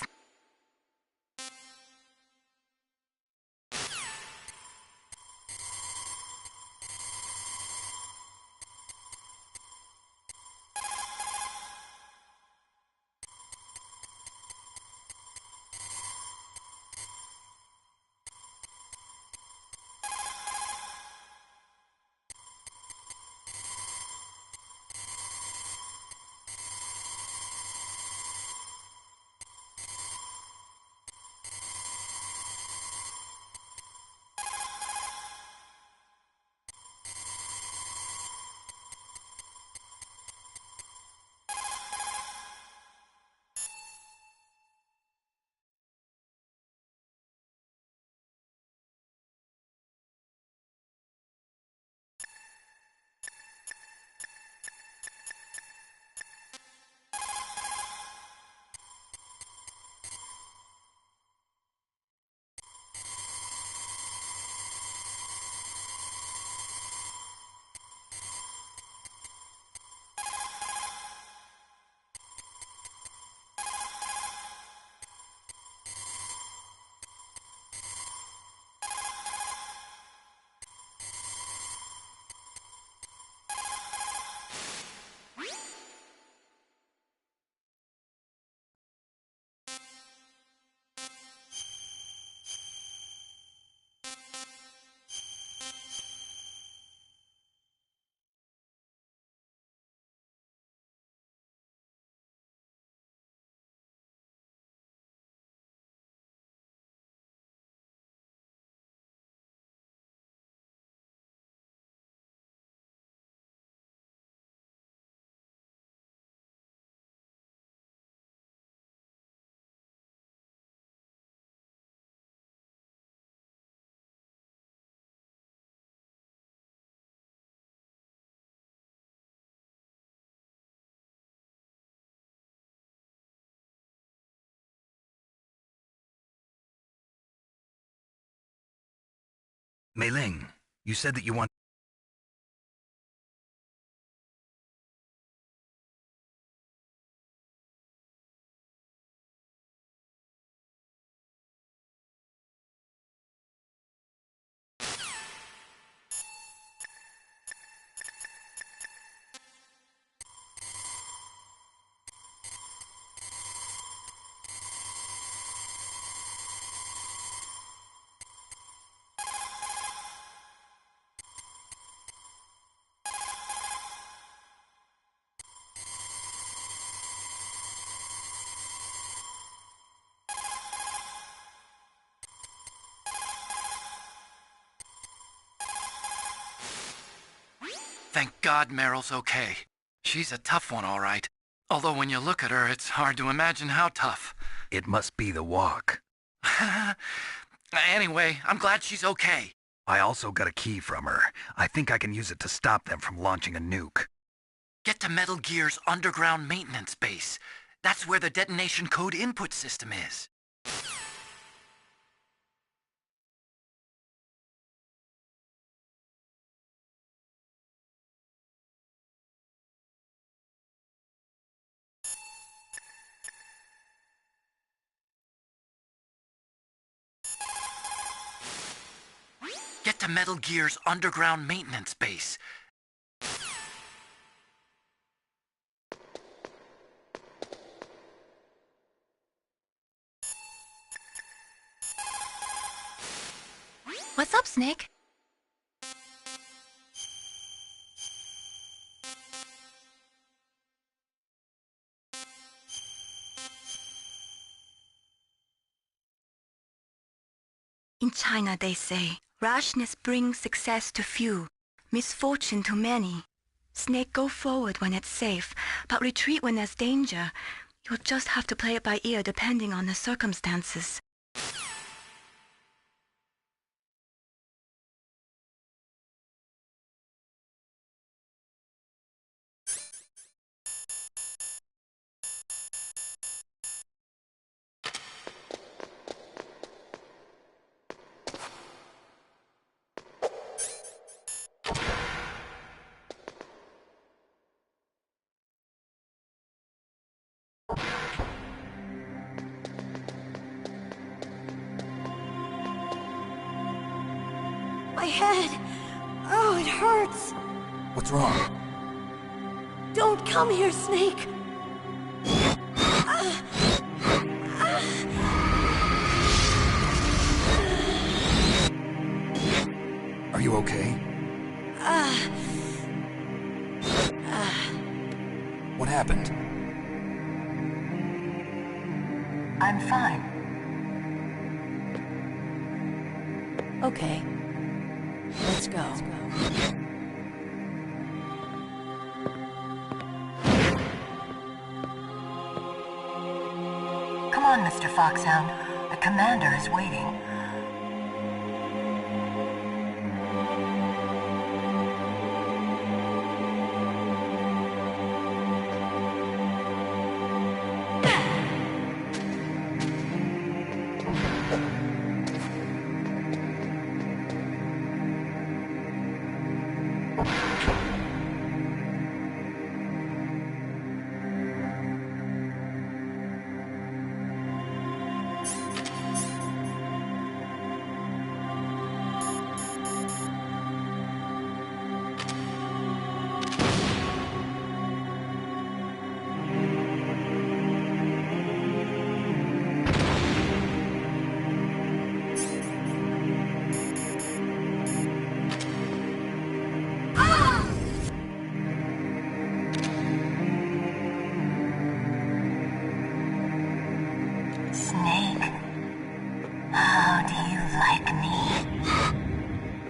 Mei Ling, you said that you want... Thank God Meryl's okay. She's a tough one, all right. Although when you look at her, it's hard to imagine how tough. It must be the walk. Anyway, I'm glad she's okay. I also got a key from her. I think I can use it to stop them from launching a nuke. Get to Metal Gear's underground maintenance base. That's where the detonation code input system is. Get to Metal Gear's underground maintenance base. What's up, Snake? In China, they say, rashness brings success to few, misfortune to many. Snake, go forward when it's safe, but retreat when there's danger. You'll just have to play it by ear depending on the circumstances. My head! Oh, it hurts! What's wrong? Don't come here, Snake! Are you okay? What happened? I'm fine. Okay. Let's go. Come on, Mr. Foxhound. The commander is waiting.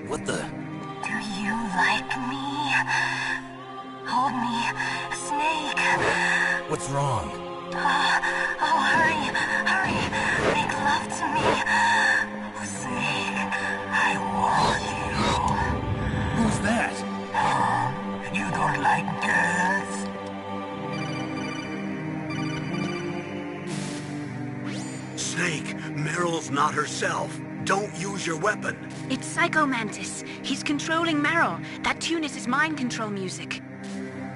What the? Do you like me? Hold me, Snake. What's wrong? Oh, hurry, hurry. Make love to me. Snake, I want you. Who's that? You don't like girls? Snake, Meryl's not herself. Don't use your weapon. It's Psycho Mantis. He's controlling Meryl. That tune is his mind control music.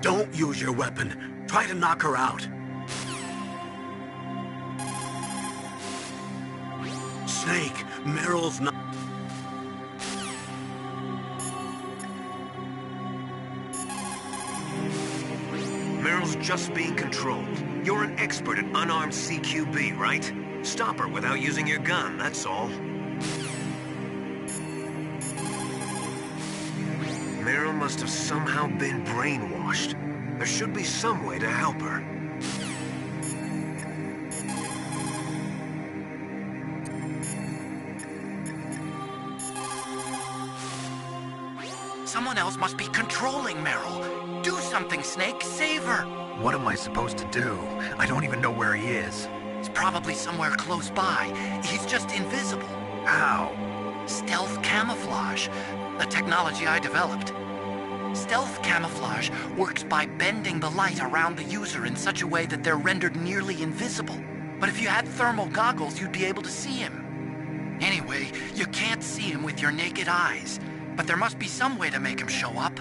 Don't use your weapon. Try to knock her out. Snake, Meryl's not... Meryl's just being controlled. You're an expert at unarmed CQB, right? Stop her without using your gun, that's all. Meryl must have somehow been brainwashed. There should be some way to help her. Someone else must be controlling Meryl. Do something, Snake. Save her. What am I supposed to do? I don't even know where he is. He's probably somewhere close by. He's just invisible. How? Stealth camouflage. The technology I developed. Stealth camouflage works by bending the light around the user in such a way that they're rendered nearly invisible. But if you had thermal goggles, you'd be able to see him. Anyway, you can't see him with your naked eyes. But there must be some way to make him show up.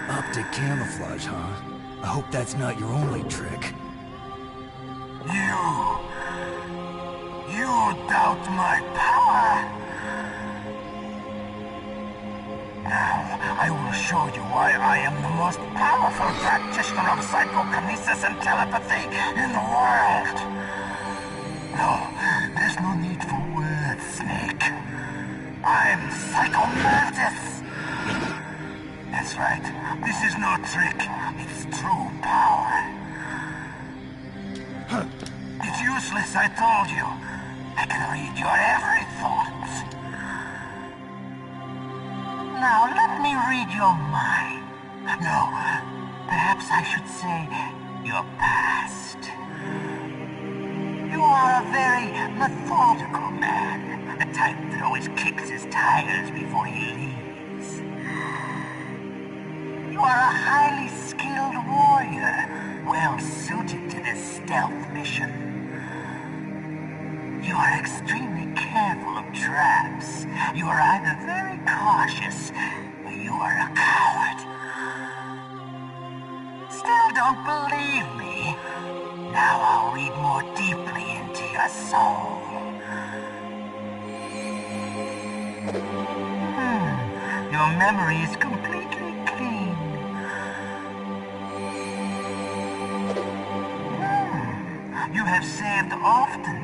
Optic camouflage, huh? I hope that's not your only trick. You doubt my power? Now, I will show you why I am the most powerful practitioner of psychokinesis and telepathy in the world. No, there's no need for words, Snake. I'm Psycho Mantis. That's right. This is no trick. It's true power. It's useless, I told you. I can read your every thought. Now, let me read your mind. No, perhaps I should say your past. You are a very methodical man. The type that always kicks his tires before he leaves. You are a highly skilled warrior, well suited to this stealth mission. You are extremely careful of traps. You are either very cautious, or you are a coward. Still don't believe me? Now I'll read more deeply into your soul. Your memory is completely clean. You have saved often.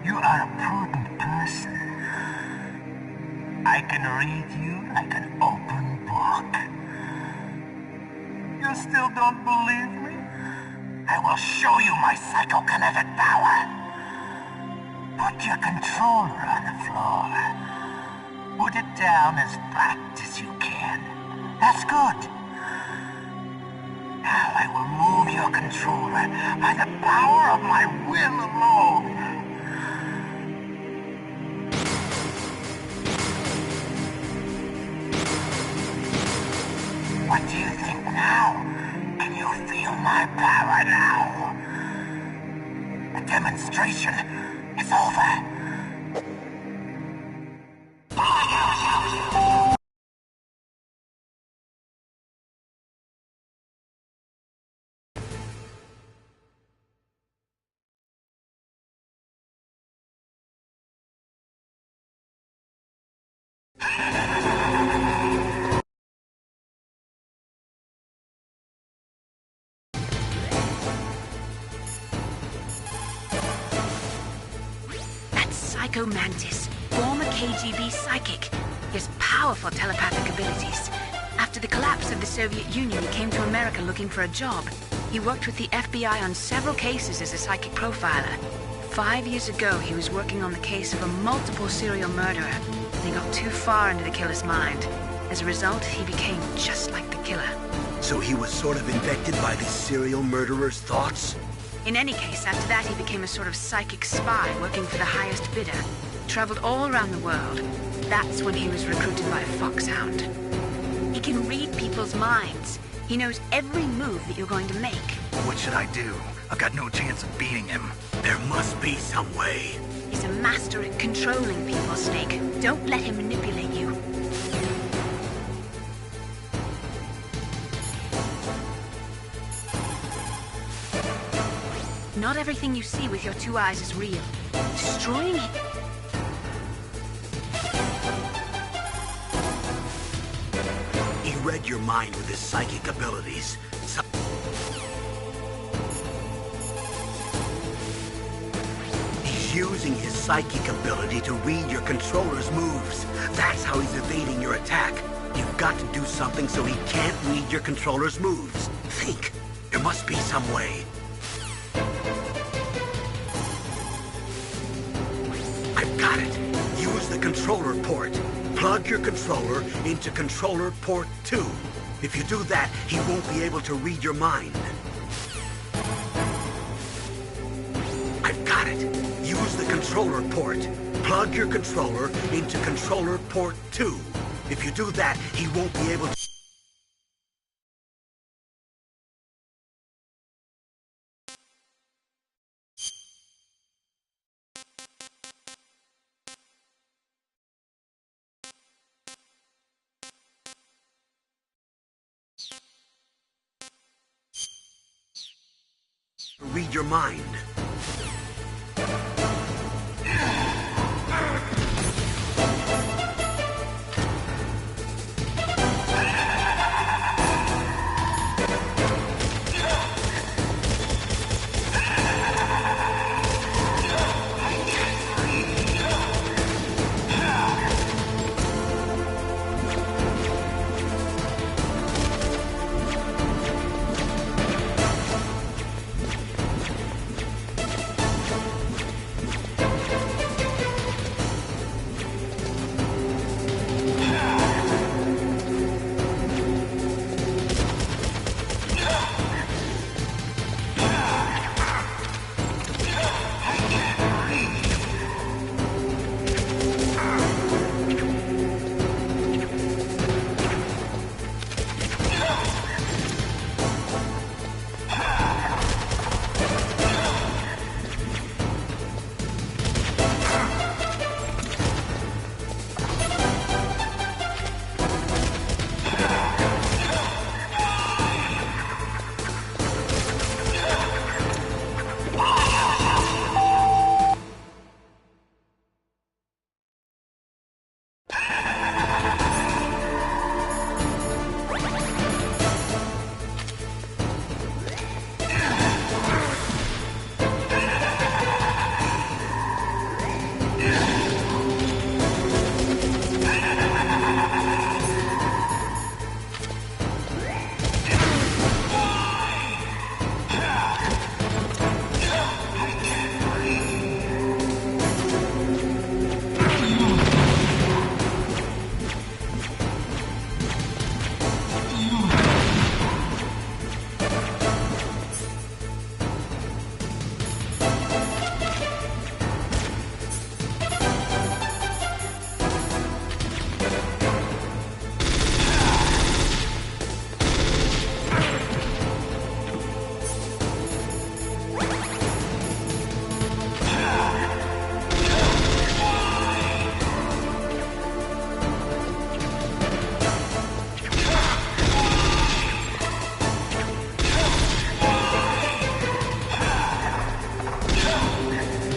You are a prudent person. I can read you like an open book. You still don't believe me? I will show you my psychokinetic power. Put your controller on the floor. Put it down as flat as you can. That's good. Now I will move your controller by the power of my will alone. What do you think now? Can you feel my power now? The demonstration is over. Psycho Mantis, former KGB psychic. He has powerful telepathic abilities. After the collapse of the Soviet Union, he came to America looking for a job. He worked with the FBI on several cases as a psychic profiler. 5 years ago, he was working on the case of a multiple serial murderer. He got too far into the killer's mind. As a result, he became just like the killer. So he was sort of infected by the serial murderer's thoughts? In any case, after that, he became a sort of psychic spy working for the highest bidder. Traveled all around the world. That's when he was recruited by Foxhound. He can read people's minds. He knows every move that you're going to make. What should I do? I've got no chance of beating him. There must be some way. He's a master at controlling people, Snake. Don't let him manipulate you. Not everything you see with your 2 eyes is real. Destroying it... He read your mind with his psychic abilities. He's using his psychic ability to read your controller's moves. That's how he's evading your attack. You've got to do something so he can't read your controller's moves. Think. There must be some way. I've got it. Use the controller port. Plug your controller into controller port 2. If you do that, he won't be able to read your mind. I've got it. Use the controller port. Plug your controller into controller port 2. If you do that, he won't be able to... read your mind.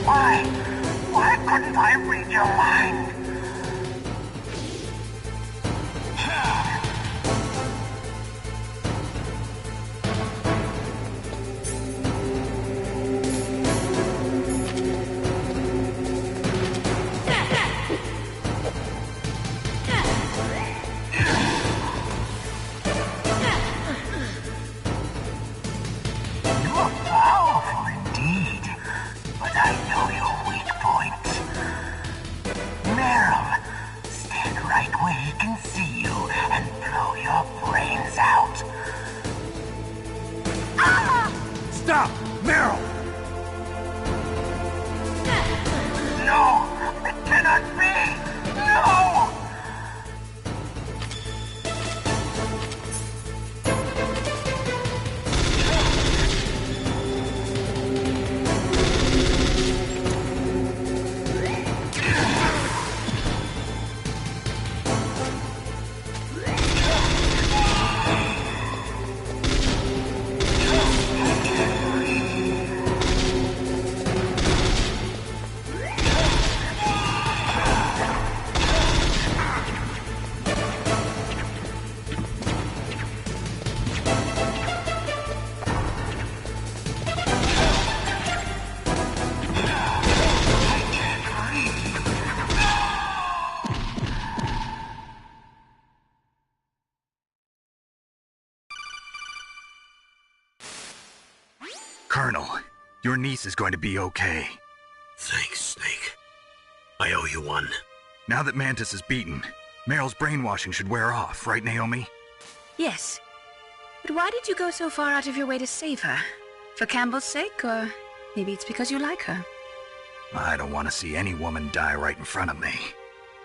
Why couldn't I read your mind? Your niece is going to be okay. Thanks, Snake. I owe you one. Now that Mantis is beaten, Meryl's brainwashing should wear off, right, Naomi? Yes. But why did you go so far out of your way to save her? For Campbell's sake, or maybe it's because you like her? I don't want to see any woman die right in front of me.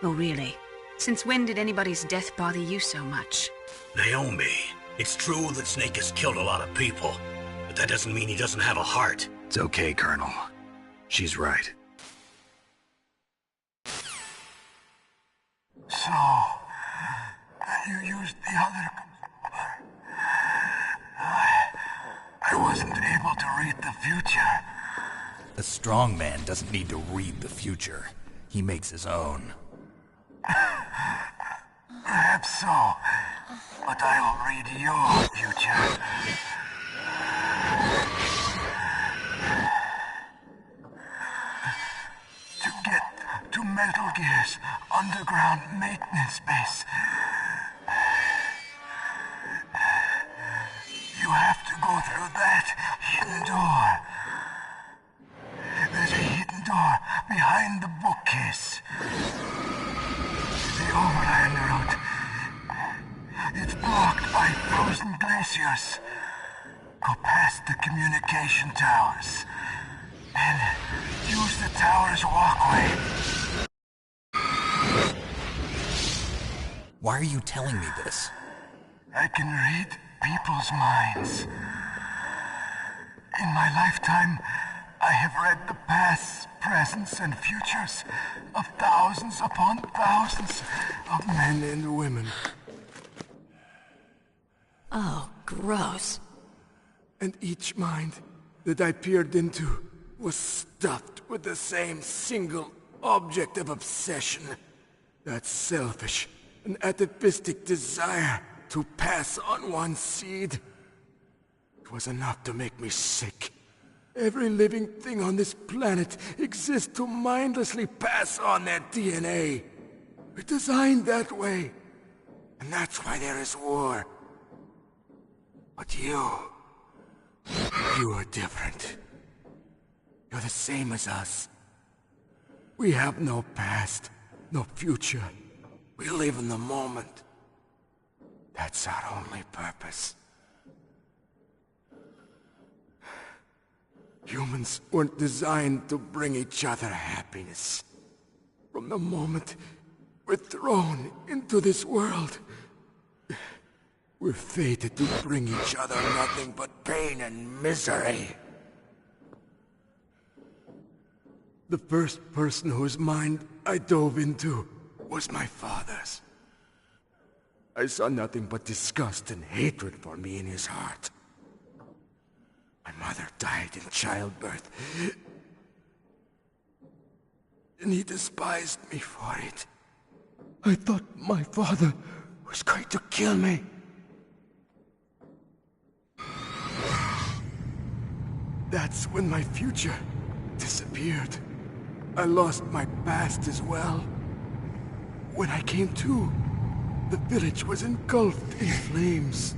Oh, really? Since when did anybody's death bother you so much? Naomi, it's true that Snake has killed a lot of people, but that doesn't mean he doesn't have a heart. It's okay, Colonel. She's right. So, you used the other... I wasn't able to read the future. A strong man doesn't need to read the future. He makes his own. Perhaps so, but I will read your future. To get to Metal Gear's underground maintenance base, you have to go through that hidden door. There's a hidden door behind the bookcase. The overland route. It's blocked by frozen glaciers. Go past the communication towers. And use the tower's walkway. Why are you telling me this? I can read people's minds. In my lifetime, I have read the pasts, presents, and futures of thousands upon thousands of men and women. Oh, gross. And each mind that I peered into was stuffed with the same single object of obsession. That selfish and atavistic desire to pass on one's seed. It was enough to make me sick. Every living thing on this planet exists to mindlessly pass on their DNA. We're designed that way. And that's why there is war. But you are different. You're the same as us. We have no past, no future. We live in the moment. That's our only purpose. Humans weren't designed to bring each other happiness. From the moment we're thrown into this world, we're fated to bring each other nothing but pain and misery. The first person whose mind I dove into was my father's. I saw nothing but disgust and hatred for me in his heart. My mother died in childbirth, and he despised me for it. I thought my father was going to kill me. That's when my future disappeared. I lost my past as well. When I came to, the village was engulfed in flames.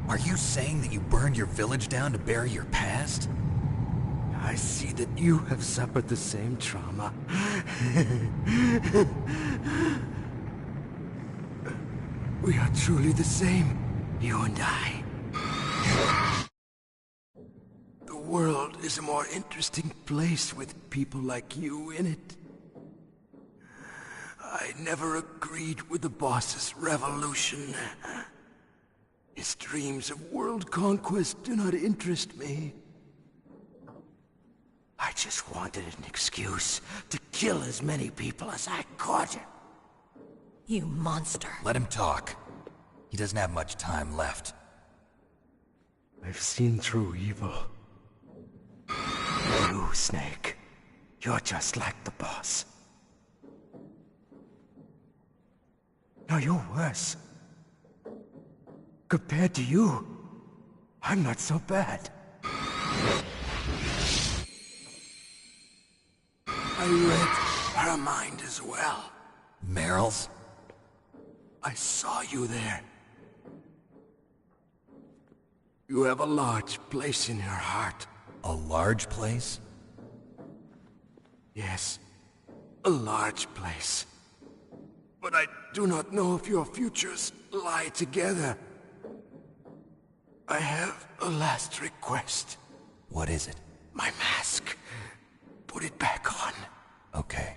Are you saying that you burned your village down to bury your past? I see that you have suffered the same trauma. We are truly the same, you and I. The world is a more interesting place with people like you in it. I never agreed with the boss's revolution. His dreams of world conquest do not interest me. I just wanted an excuse to kill as many people as I could. You monster. Let him talk. He doesn't have much time left. I've seen through evil. You, Snake. You're just like the boss. No, you're worse. Compared to you, I'm not so bad. I read her mind as well. Meryl's? I saw you there. You have a large place in her heart. A large place? Yes, a large place. But I do not know if your futures lie together. I have a last request. What is it? My mask. Put it back on. Okay.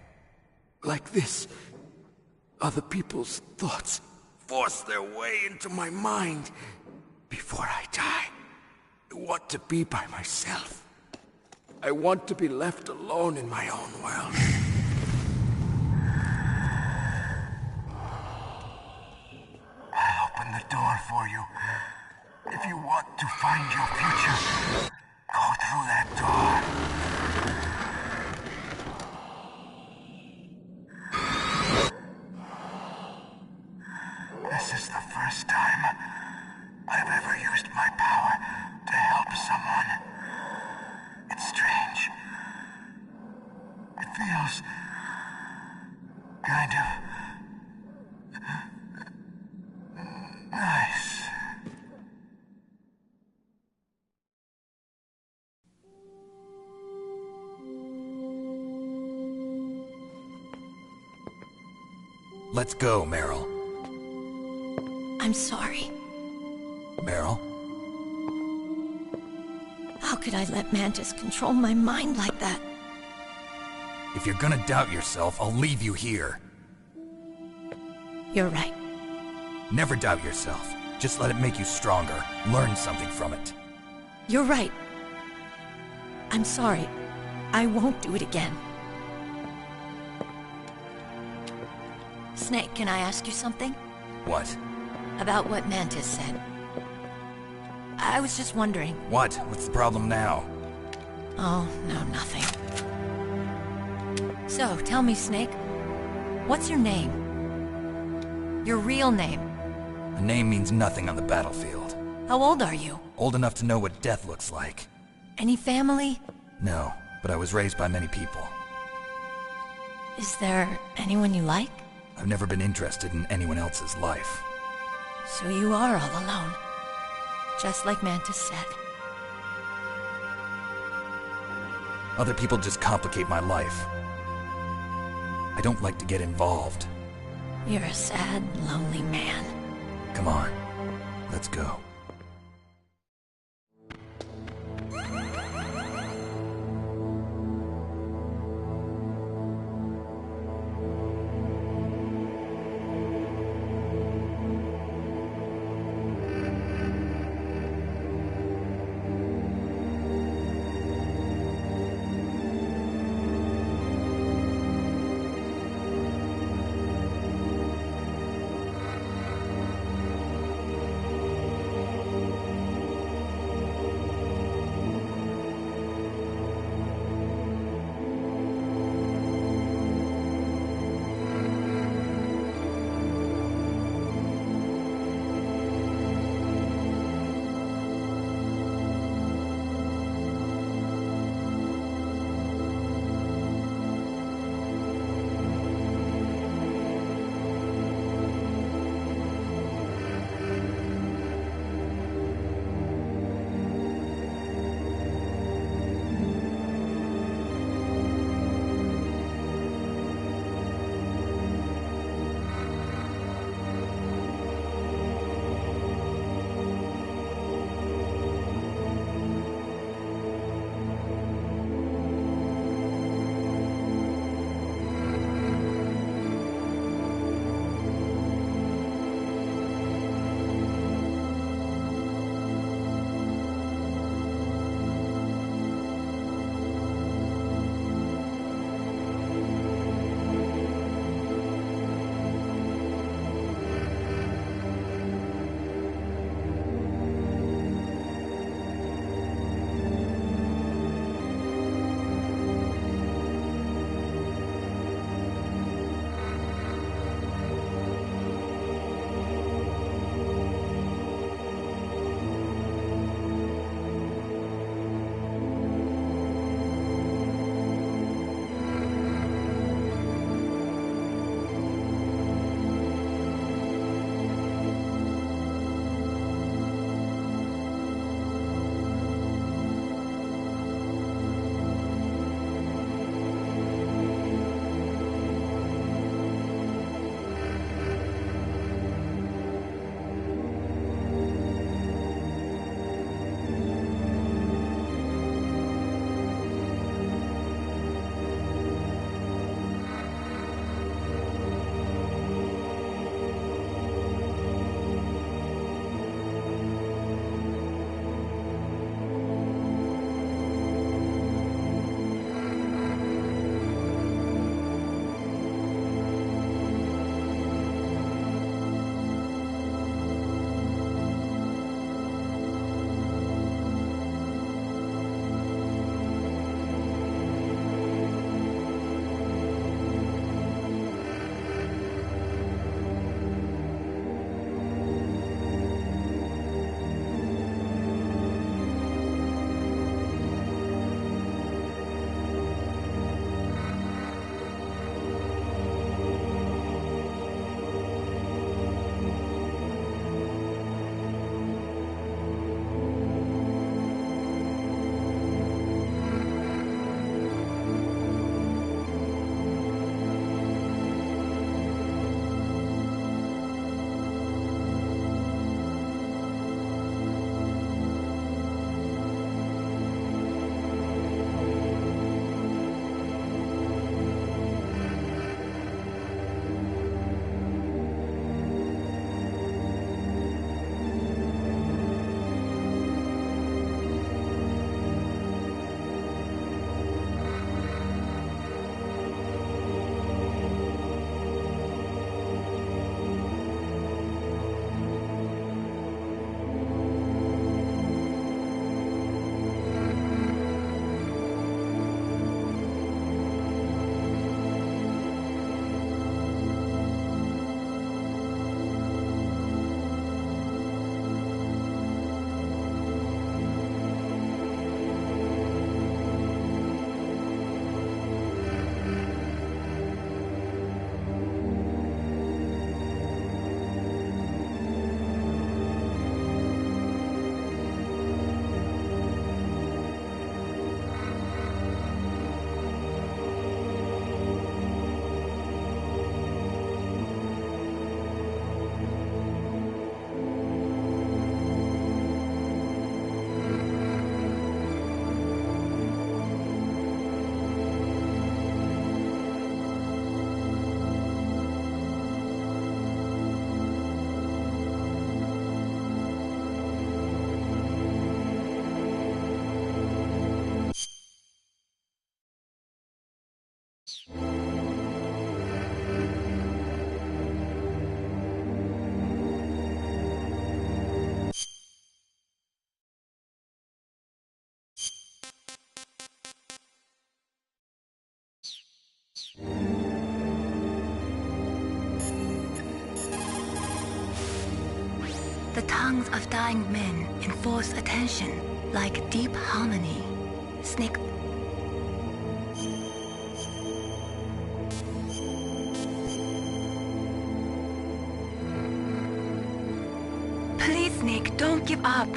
Like this, other people's thoughts force their way into my mind. Before I die, I want to be by myself. I want to be left alone in my own world. I'll open the door for you. If you want to find your future, go through that door. This is the first time I've ever used my power to help someone. It's strange. It feels kind of nice. Let's go, Meryl. I'm sorry. Meryl? How could I let Mantis control my mind like that? If you're gonna doubt yourself, I'll leave you here. You're right. Never doubt yourself. Just let it make you stronger. Learn something from it. You're right. I'm sorry. I won't do it again. Snake, can I ask you something? What? About what Mantis said. I was just wondering. What? What's the problem now? Oh, no, nothing. So, tell me, Snake. What's your name? Your real name? A name means nothing on the battlefield. How old are you? Old enough to know what death looks like. Any family? No, but I was raised by many people. Is there anyone you like? I've never been interested in anyone else's life. So you are all alone. Just like Mantis said. Other people just complicate my life. I don't like to get involved. You're a sad, lonely man. Come on, let's go. tongues of dying men enforce attention like deep harmony. Snake... Please, Snake, don't give up.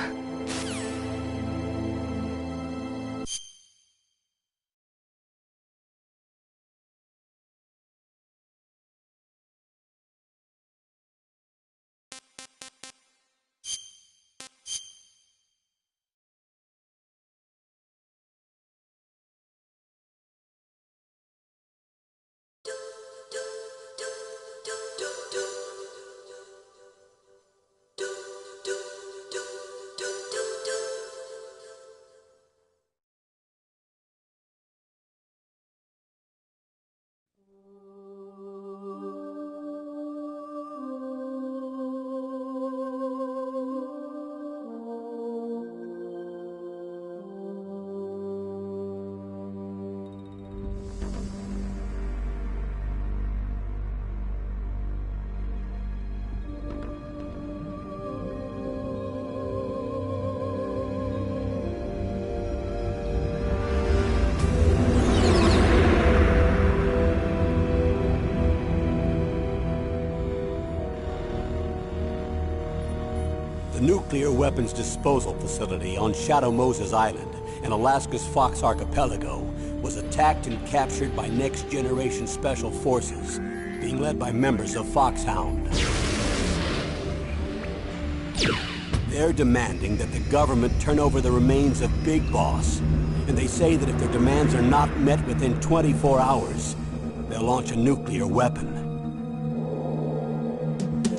The nuclear weapons disposal facility on Shadow Moses Island in Alaska's Fox Archipelago was attacked and captured by Next Generation Special Forces, being led by members of Foxhound. They're demanding that the government turn over the remains of Big Boss, and they say that if their demands are not met within 24 hours, they'll launch a nuclear weapon.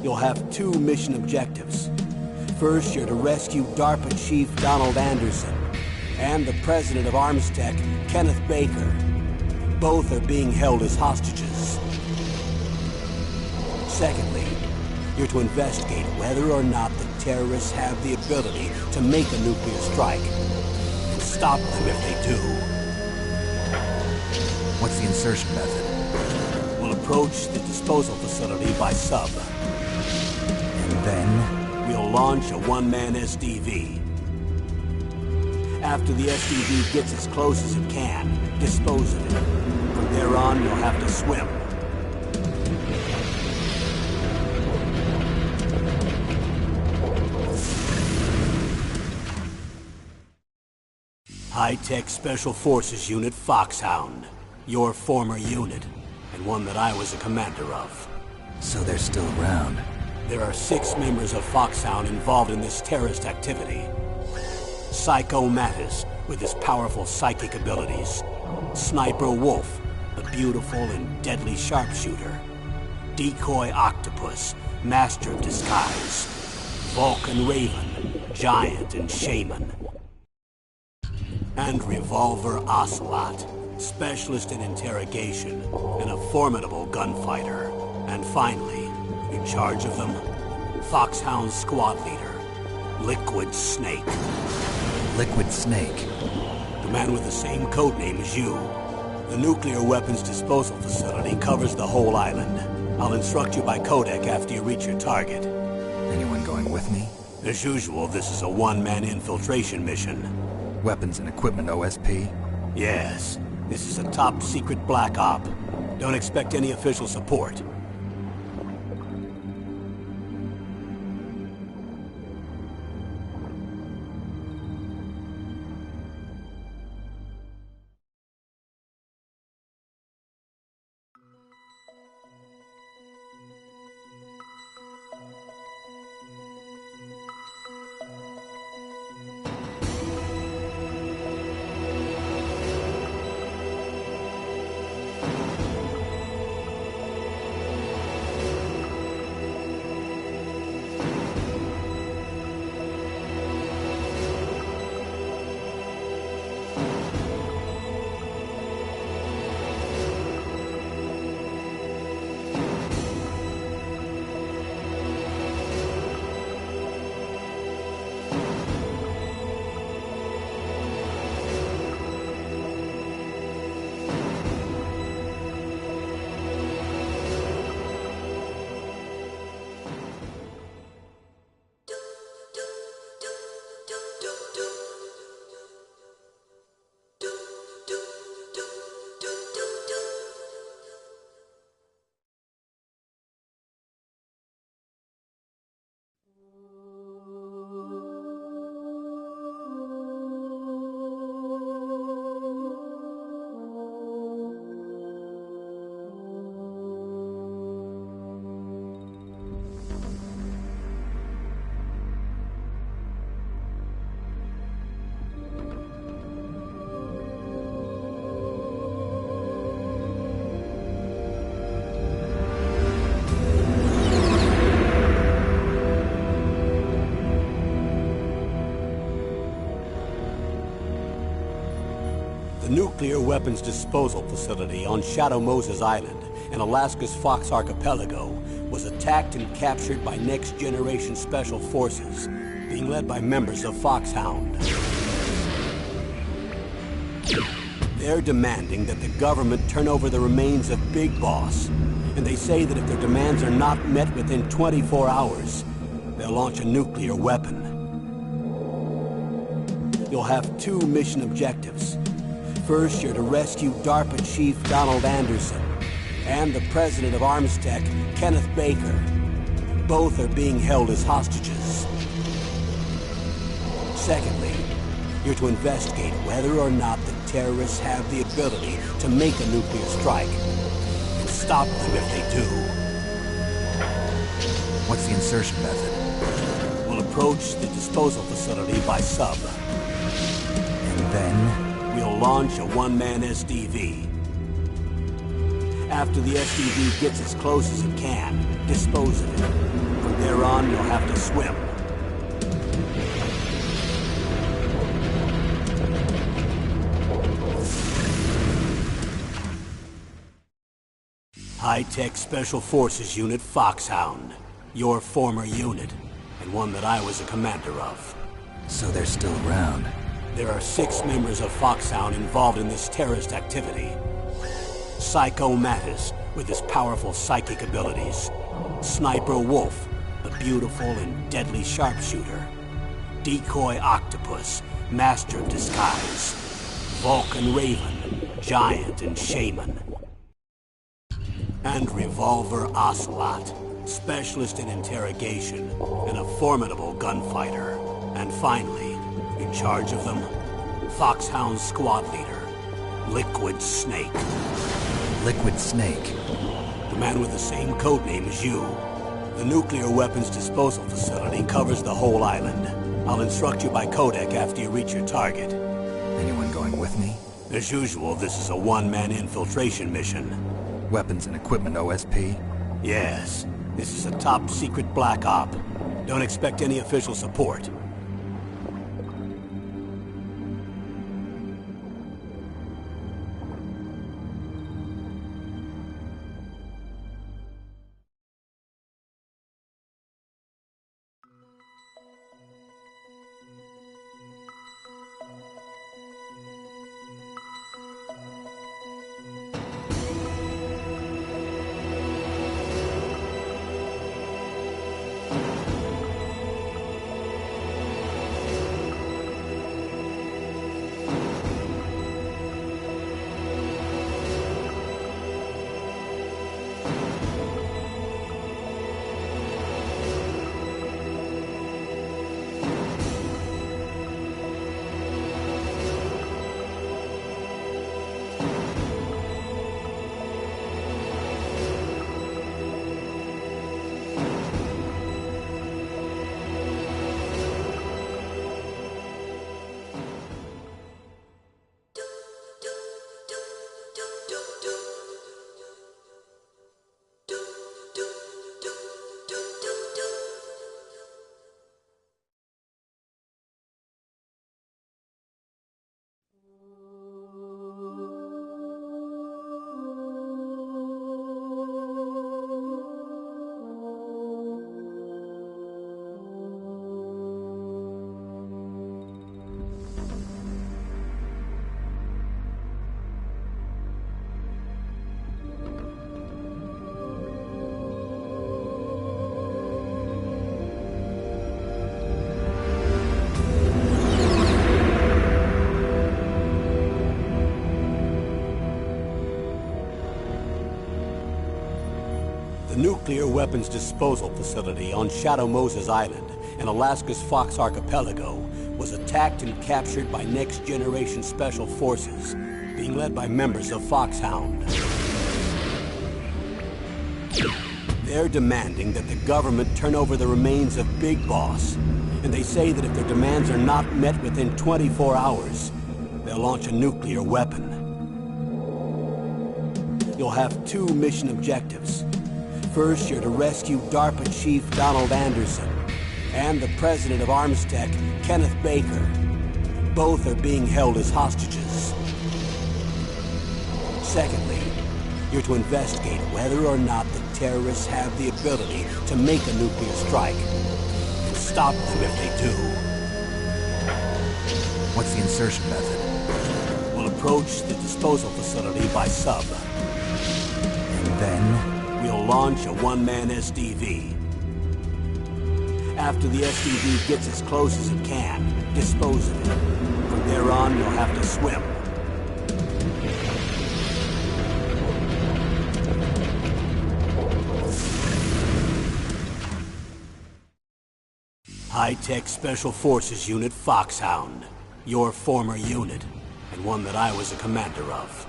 You'll have two mission objectives. First, you're to rescue DARPA Chief Donald Anderson and the President of ArmsTech, Kenneth Baker. Both are being held as hostages. Secondly, you're to investigate whether or not the terrorists have the ability to make a nuclear strike, and stop them if they do. What's the insertion method? We'll approach the disposal facility by sub. And then? We'll launch a one-man SDV. After the SDV gets as close as it can, dispose of it. From there on, you'll have to swim. High-Tech Special Forces Unit Foxhound. Your former unit, and one that I was a commander of. So they're still around. There are 6 members of Foxhound involved in this terrorist activity. Psycho Mattis, with his powerful psychic abilities. Sniper Wolf, the beautiful and deadly sharpshooter. Decoy Octopus, master of disguise. Vulcan Raven, giant and shaman. And Revolver Ocelot, specialist in interrogation and a formidable gunfighter. And finally, in charge of them, Foxhound's squad leader, Liquid Snake. Liquid Snake? The man with the same codename as you. The nuclear weapons disposal facility covers the whole island. I'll instruct you by codec after you reach your target. Anyone going with me? As usual, this is a one-man infiltration mission. Weapons and equipment OSP? Yes. This is a top-secret black op. Don't expect any official support. nuclear weapons disposal facility on Shadow Moses Island in Alaska's Fox Archipelago was attacked and captured by next-generation special forces, being led by members of Foxhound. They're demanding that the government turn over the remains of Big Boss, and they say that if their demands are not met within 24 hours, they'll launch a nuclear weapon. You'll have two mission objectives. First, you're to rescue DARPA Chief Donald Anderson and the President of Armstech, Kenneth Baker. Both are being held as hostages. Secondly, you're to investigate whether or not the terrorists have the ability to make a nuclear strike, and stop them if they do. What's the insertion method? We'll approach the disposal facility by sub. And then? We'll launch a one-man SDV. After the SDV gets as close as it can, dispose of it. From there on, you'll have to swim. High-Tech Special Forces Unit Foxhound. Your former unit, and one that I was a commander of. So they're still around. There are 6 members of Foxhound involved in this terrorist activity. Psycho Mattis, with his powerful psychic abilities. Sniper Wolf, the beautiful and deadly sharpshooter. Decoy Octopus, master of disguise. Vulcan Raven, giant and shaman. And Revolver Ocelot, specialist in interrogation and a formidable gunfighter. And finally, in charge of them, Foxhound squad leader, Liquid Snake. Liquid Snake? The man with the same codename as you. The nuclear weapons disposal facility covers the whole island. I'll instruct you by codec after you reach your target. Anyone going with me? As usual, this is a one-man infiltration mission. Weapons and equipment OSP? Yes. This is a top-secret black op. Don't expect any official support. The nuclear weapons disposal facility on Shadow Moses Island in Alaska's Fox Archipelago was attacked and captured by next-generation special forces, being led by members of Foxhound. They're demanding that the government turn over the remains of Big Boss, and they say that if their demands are not met within 24 hours, they'll launch a nuclear weapon. You'll have 2 mission objectives. First, you're to rescue DARPA Chief Donald Anderson and the President of Armstech, Kenneth Baker. Both are being held as hostages. Secondly, you're to investigate whether or not the terrorists have the ability to make a nuclear strike. And stop them if they do. What's the insertion method? We'll approach the disposal facility by sub. And then? We'll launch a one-man SDV. After the SDV gets as close as it can, dispose of it. From there on, you'll have to swim. High-Tech Special Forces Unit Foxhound. Your former unit, and one that I was a commander of.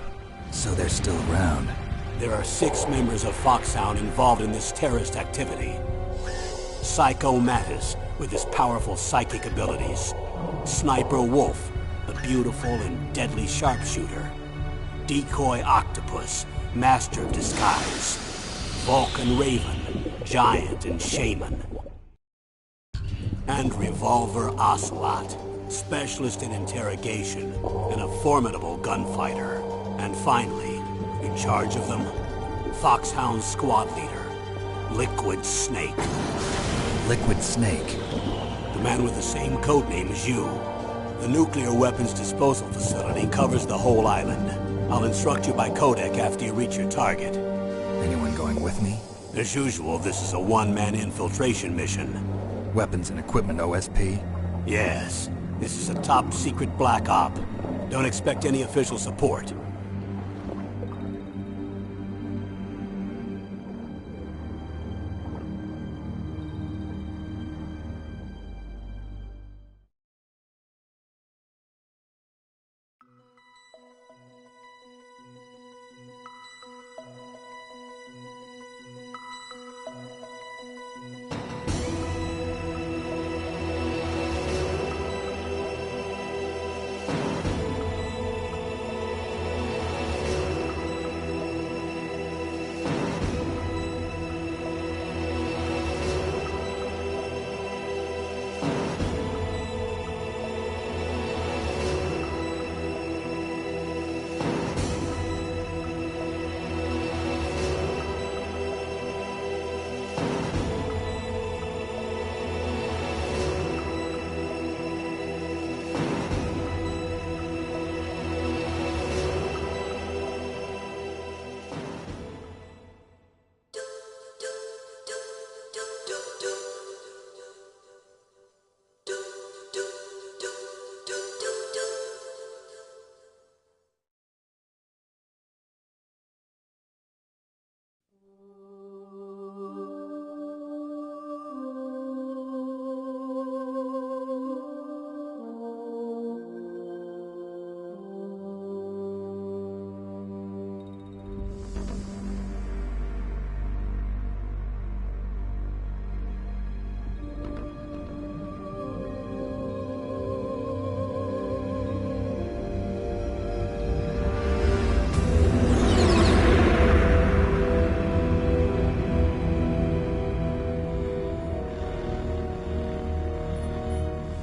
So they're still around. There are 6 members of Foxhound involved in this terrorist activity. Psycho Mattis, with his powerful psychic abilities. Sniper Wolf, the beautiful and deadly sharpshooter. Decoy Octopus, master of disguise. Vulcan Raven, giant and shaman. And Revolver Ocelot, specialist in interrogation and a formidable gunfighter. And finally, in charge of them, Foxhound squad leader, Liquid Snake. Liquid Snake? The man with the same codename as you. The nuclear weapons disposal facility covers the whole island. I'll instruct you by codec after you reach your target. Anyone going with me? As usual, this is a one-man infiltration mission. Weapons and equipment OSP? Yes. This is a top-secret black op. Don't expect any official support.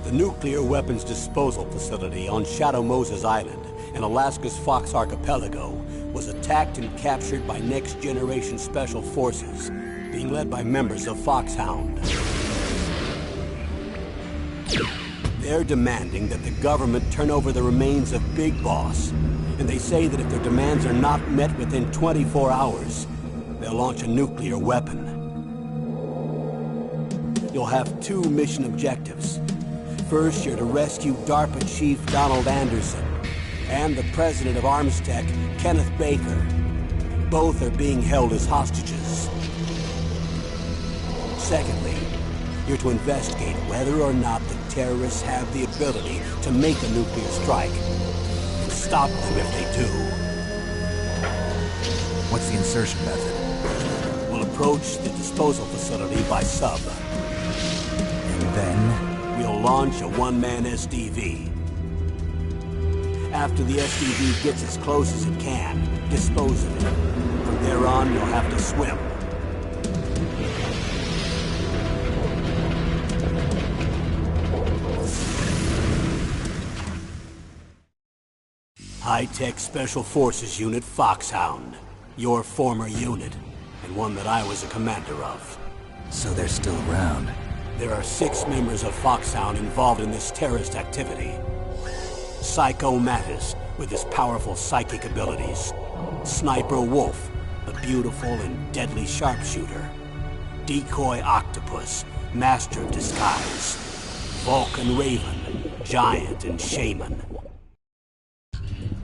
The nuclear weapons disposal facility on Shadow Moses Island in Alaska's Fox Archipelago was attacked and captured by next-generation special forces, being led by members of Foxhound. They're demanding that the government turn over the remains of Big Boss, and they say that if their demands are not met within 24 hours, they'll launch a nuclear weapon. You'll have 2 mission objectives. First, you're to rescue DARPA Chief Donald Anderson and the President of Armstech, Kenneth Baker. Both are being held as hostages. Secondly, you're to investigate whether or not the terrorists have the ability to make a nuclear strike. And stop them if they do. What's the insertion method? We'll approach the disposal facility by sub. And then? We'll launch a one-man SDV. After the SDV gets as close as it can, dispose of it. From there on, you'll have to swim. High-tech Special Forces Unit Foxhound. Your former unit, and one that I was a commander of. So they're still around. There are 6 members of Foxhound involved in this terrorist activity. Psycho Mantis, with his powerful psychic abilities. Sniper Wolf, a beautiful and deadly sharpshooter. Decoy Octopus, master of disguise. Vulcan Raven, giant and shaman.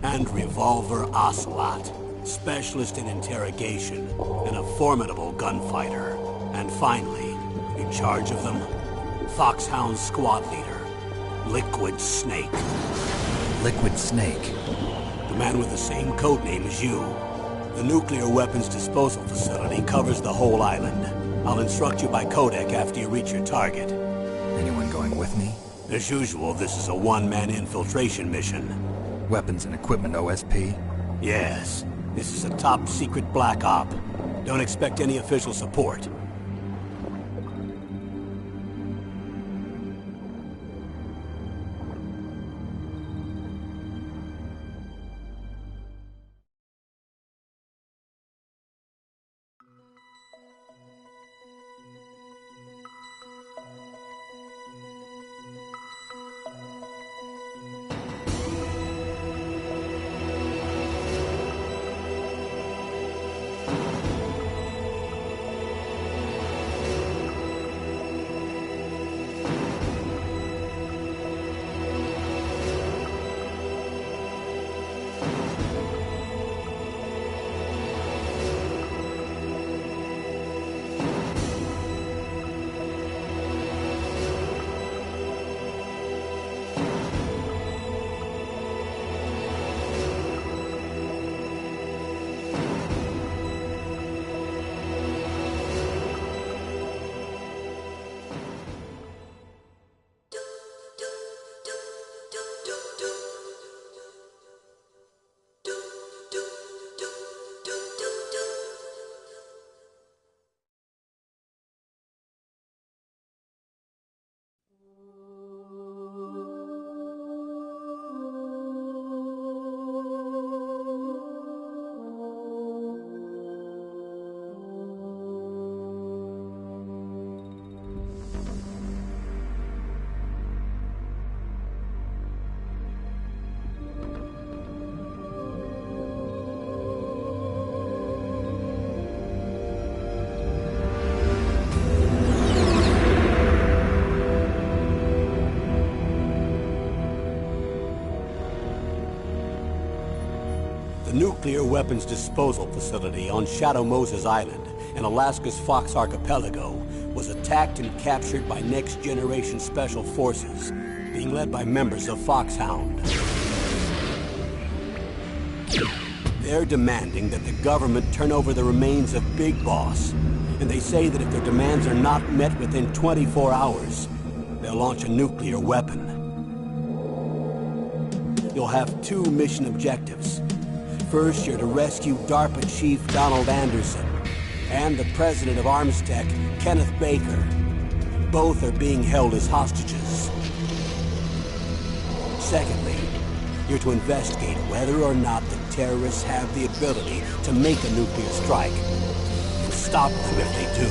And Revolver Ocelot, specialist in interrogation and a formidable gunfighter. And finally, in charge of them, Foxhound's squad leader, Liquid Snake. Liquid Snake? The man with the same codename as you. The nuclear weapons disposal facility covers the whole island. I'll instruct you by codec after you reach your target. Anyone going with me? As usual, this is a one-man infiltration mission. Weapons and equipment OSP? Yes. This is a top-secret black op. Don't expect any official support. The nuclear weapons disposal facility on Shadow Moses Island in Alaska's Fox Archipelago was attacked and captured by next-generation special forces, being led by members of Foxhound. They're demanding that the government turn over the remains of Big Boss, and they say that if their demands are not met within 24 hours, they'll launch a nuclear weapon. You'll have 2 mission objectives. First, you're to rescue DARPA Chief Donald Anderson and the President of Armstech, Kenneth Baker. Both are being held as hostages. Secondly, you're to investigate whether or not the terrorists have the ability to make a nuclear strike and stop them if they do.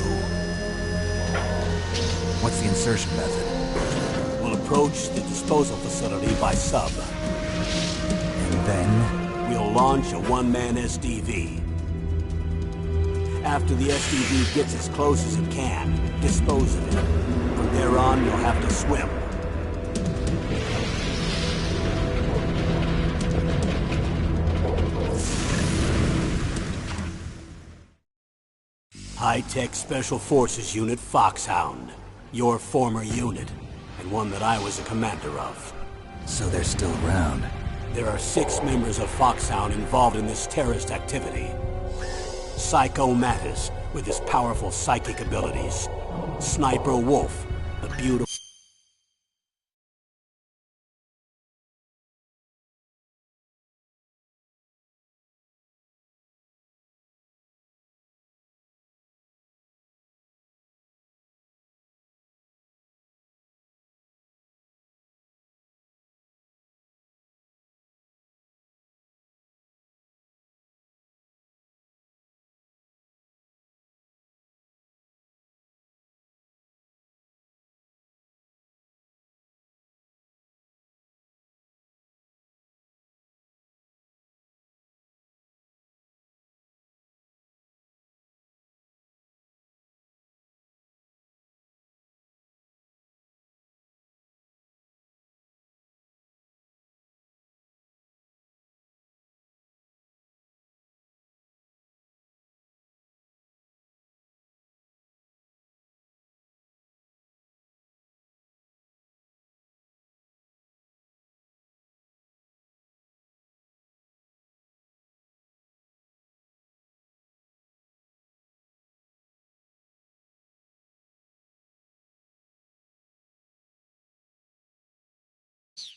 What's the insertion method? We'll approach the disposal facility by sub. And then? We'll launch a one-man SDV. After the SDV gets as close as it can, dispose of it. From there on, you'll have to swim. High-tech Special Forces Unit Foxhound. Your former unit, and one that I was a commander of. So they're still around. There are 6 members of Foxhound involved in this terrorist activity. Psycho Mantis, with his powerful psychic abilities. Sniper Wolf, a beautiful...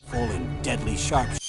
full and deadly sharp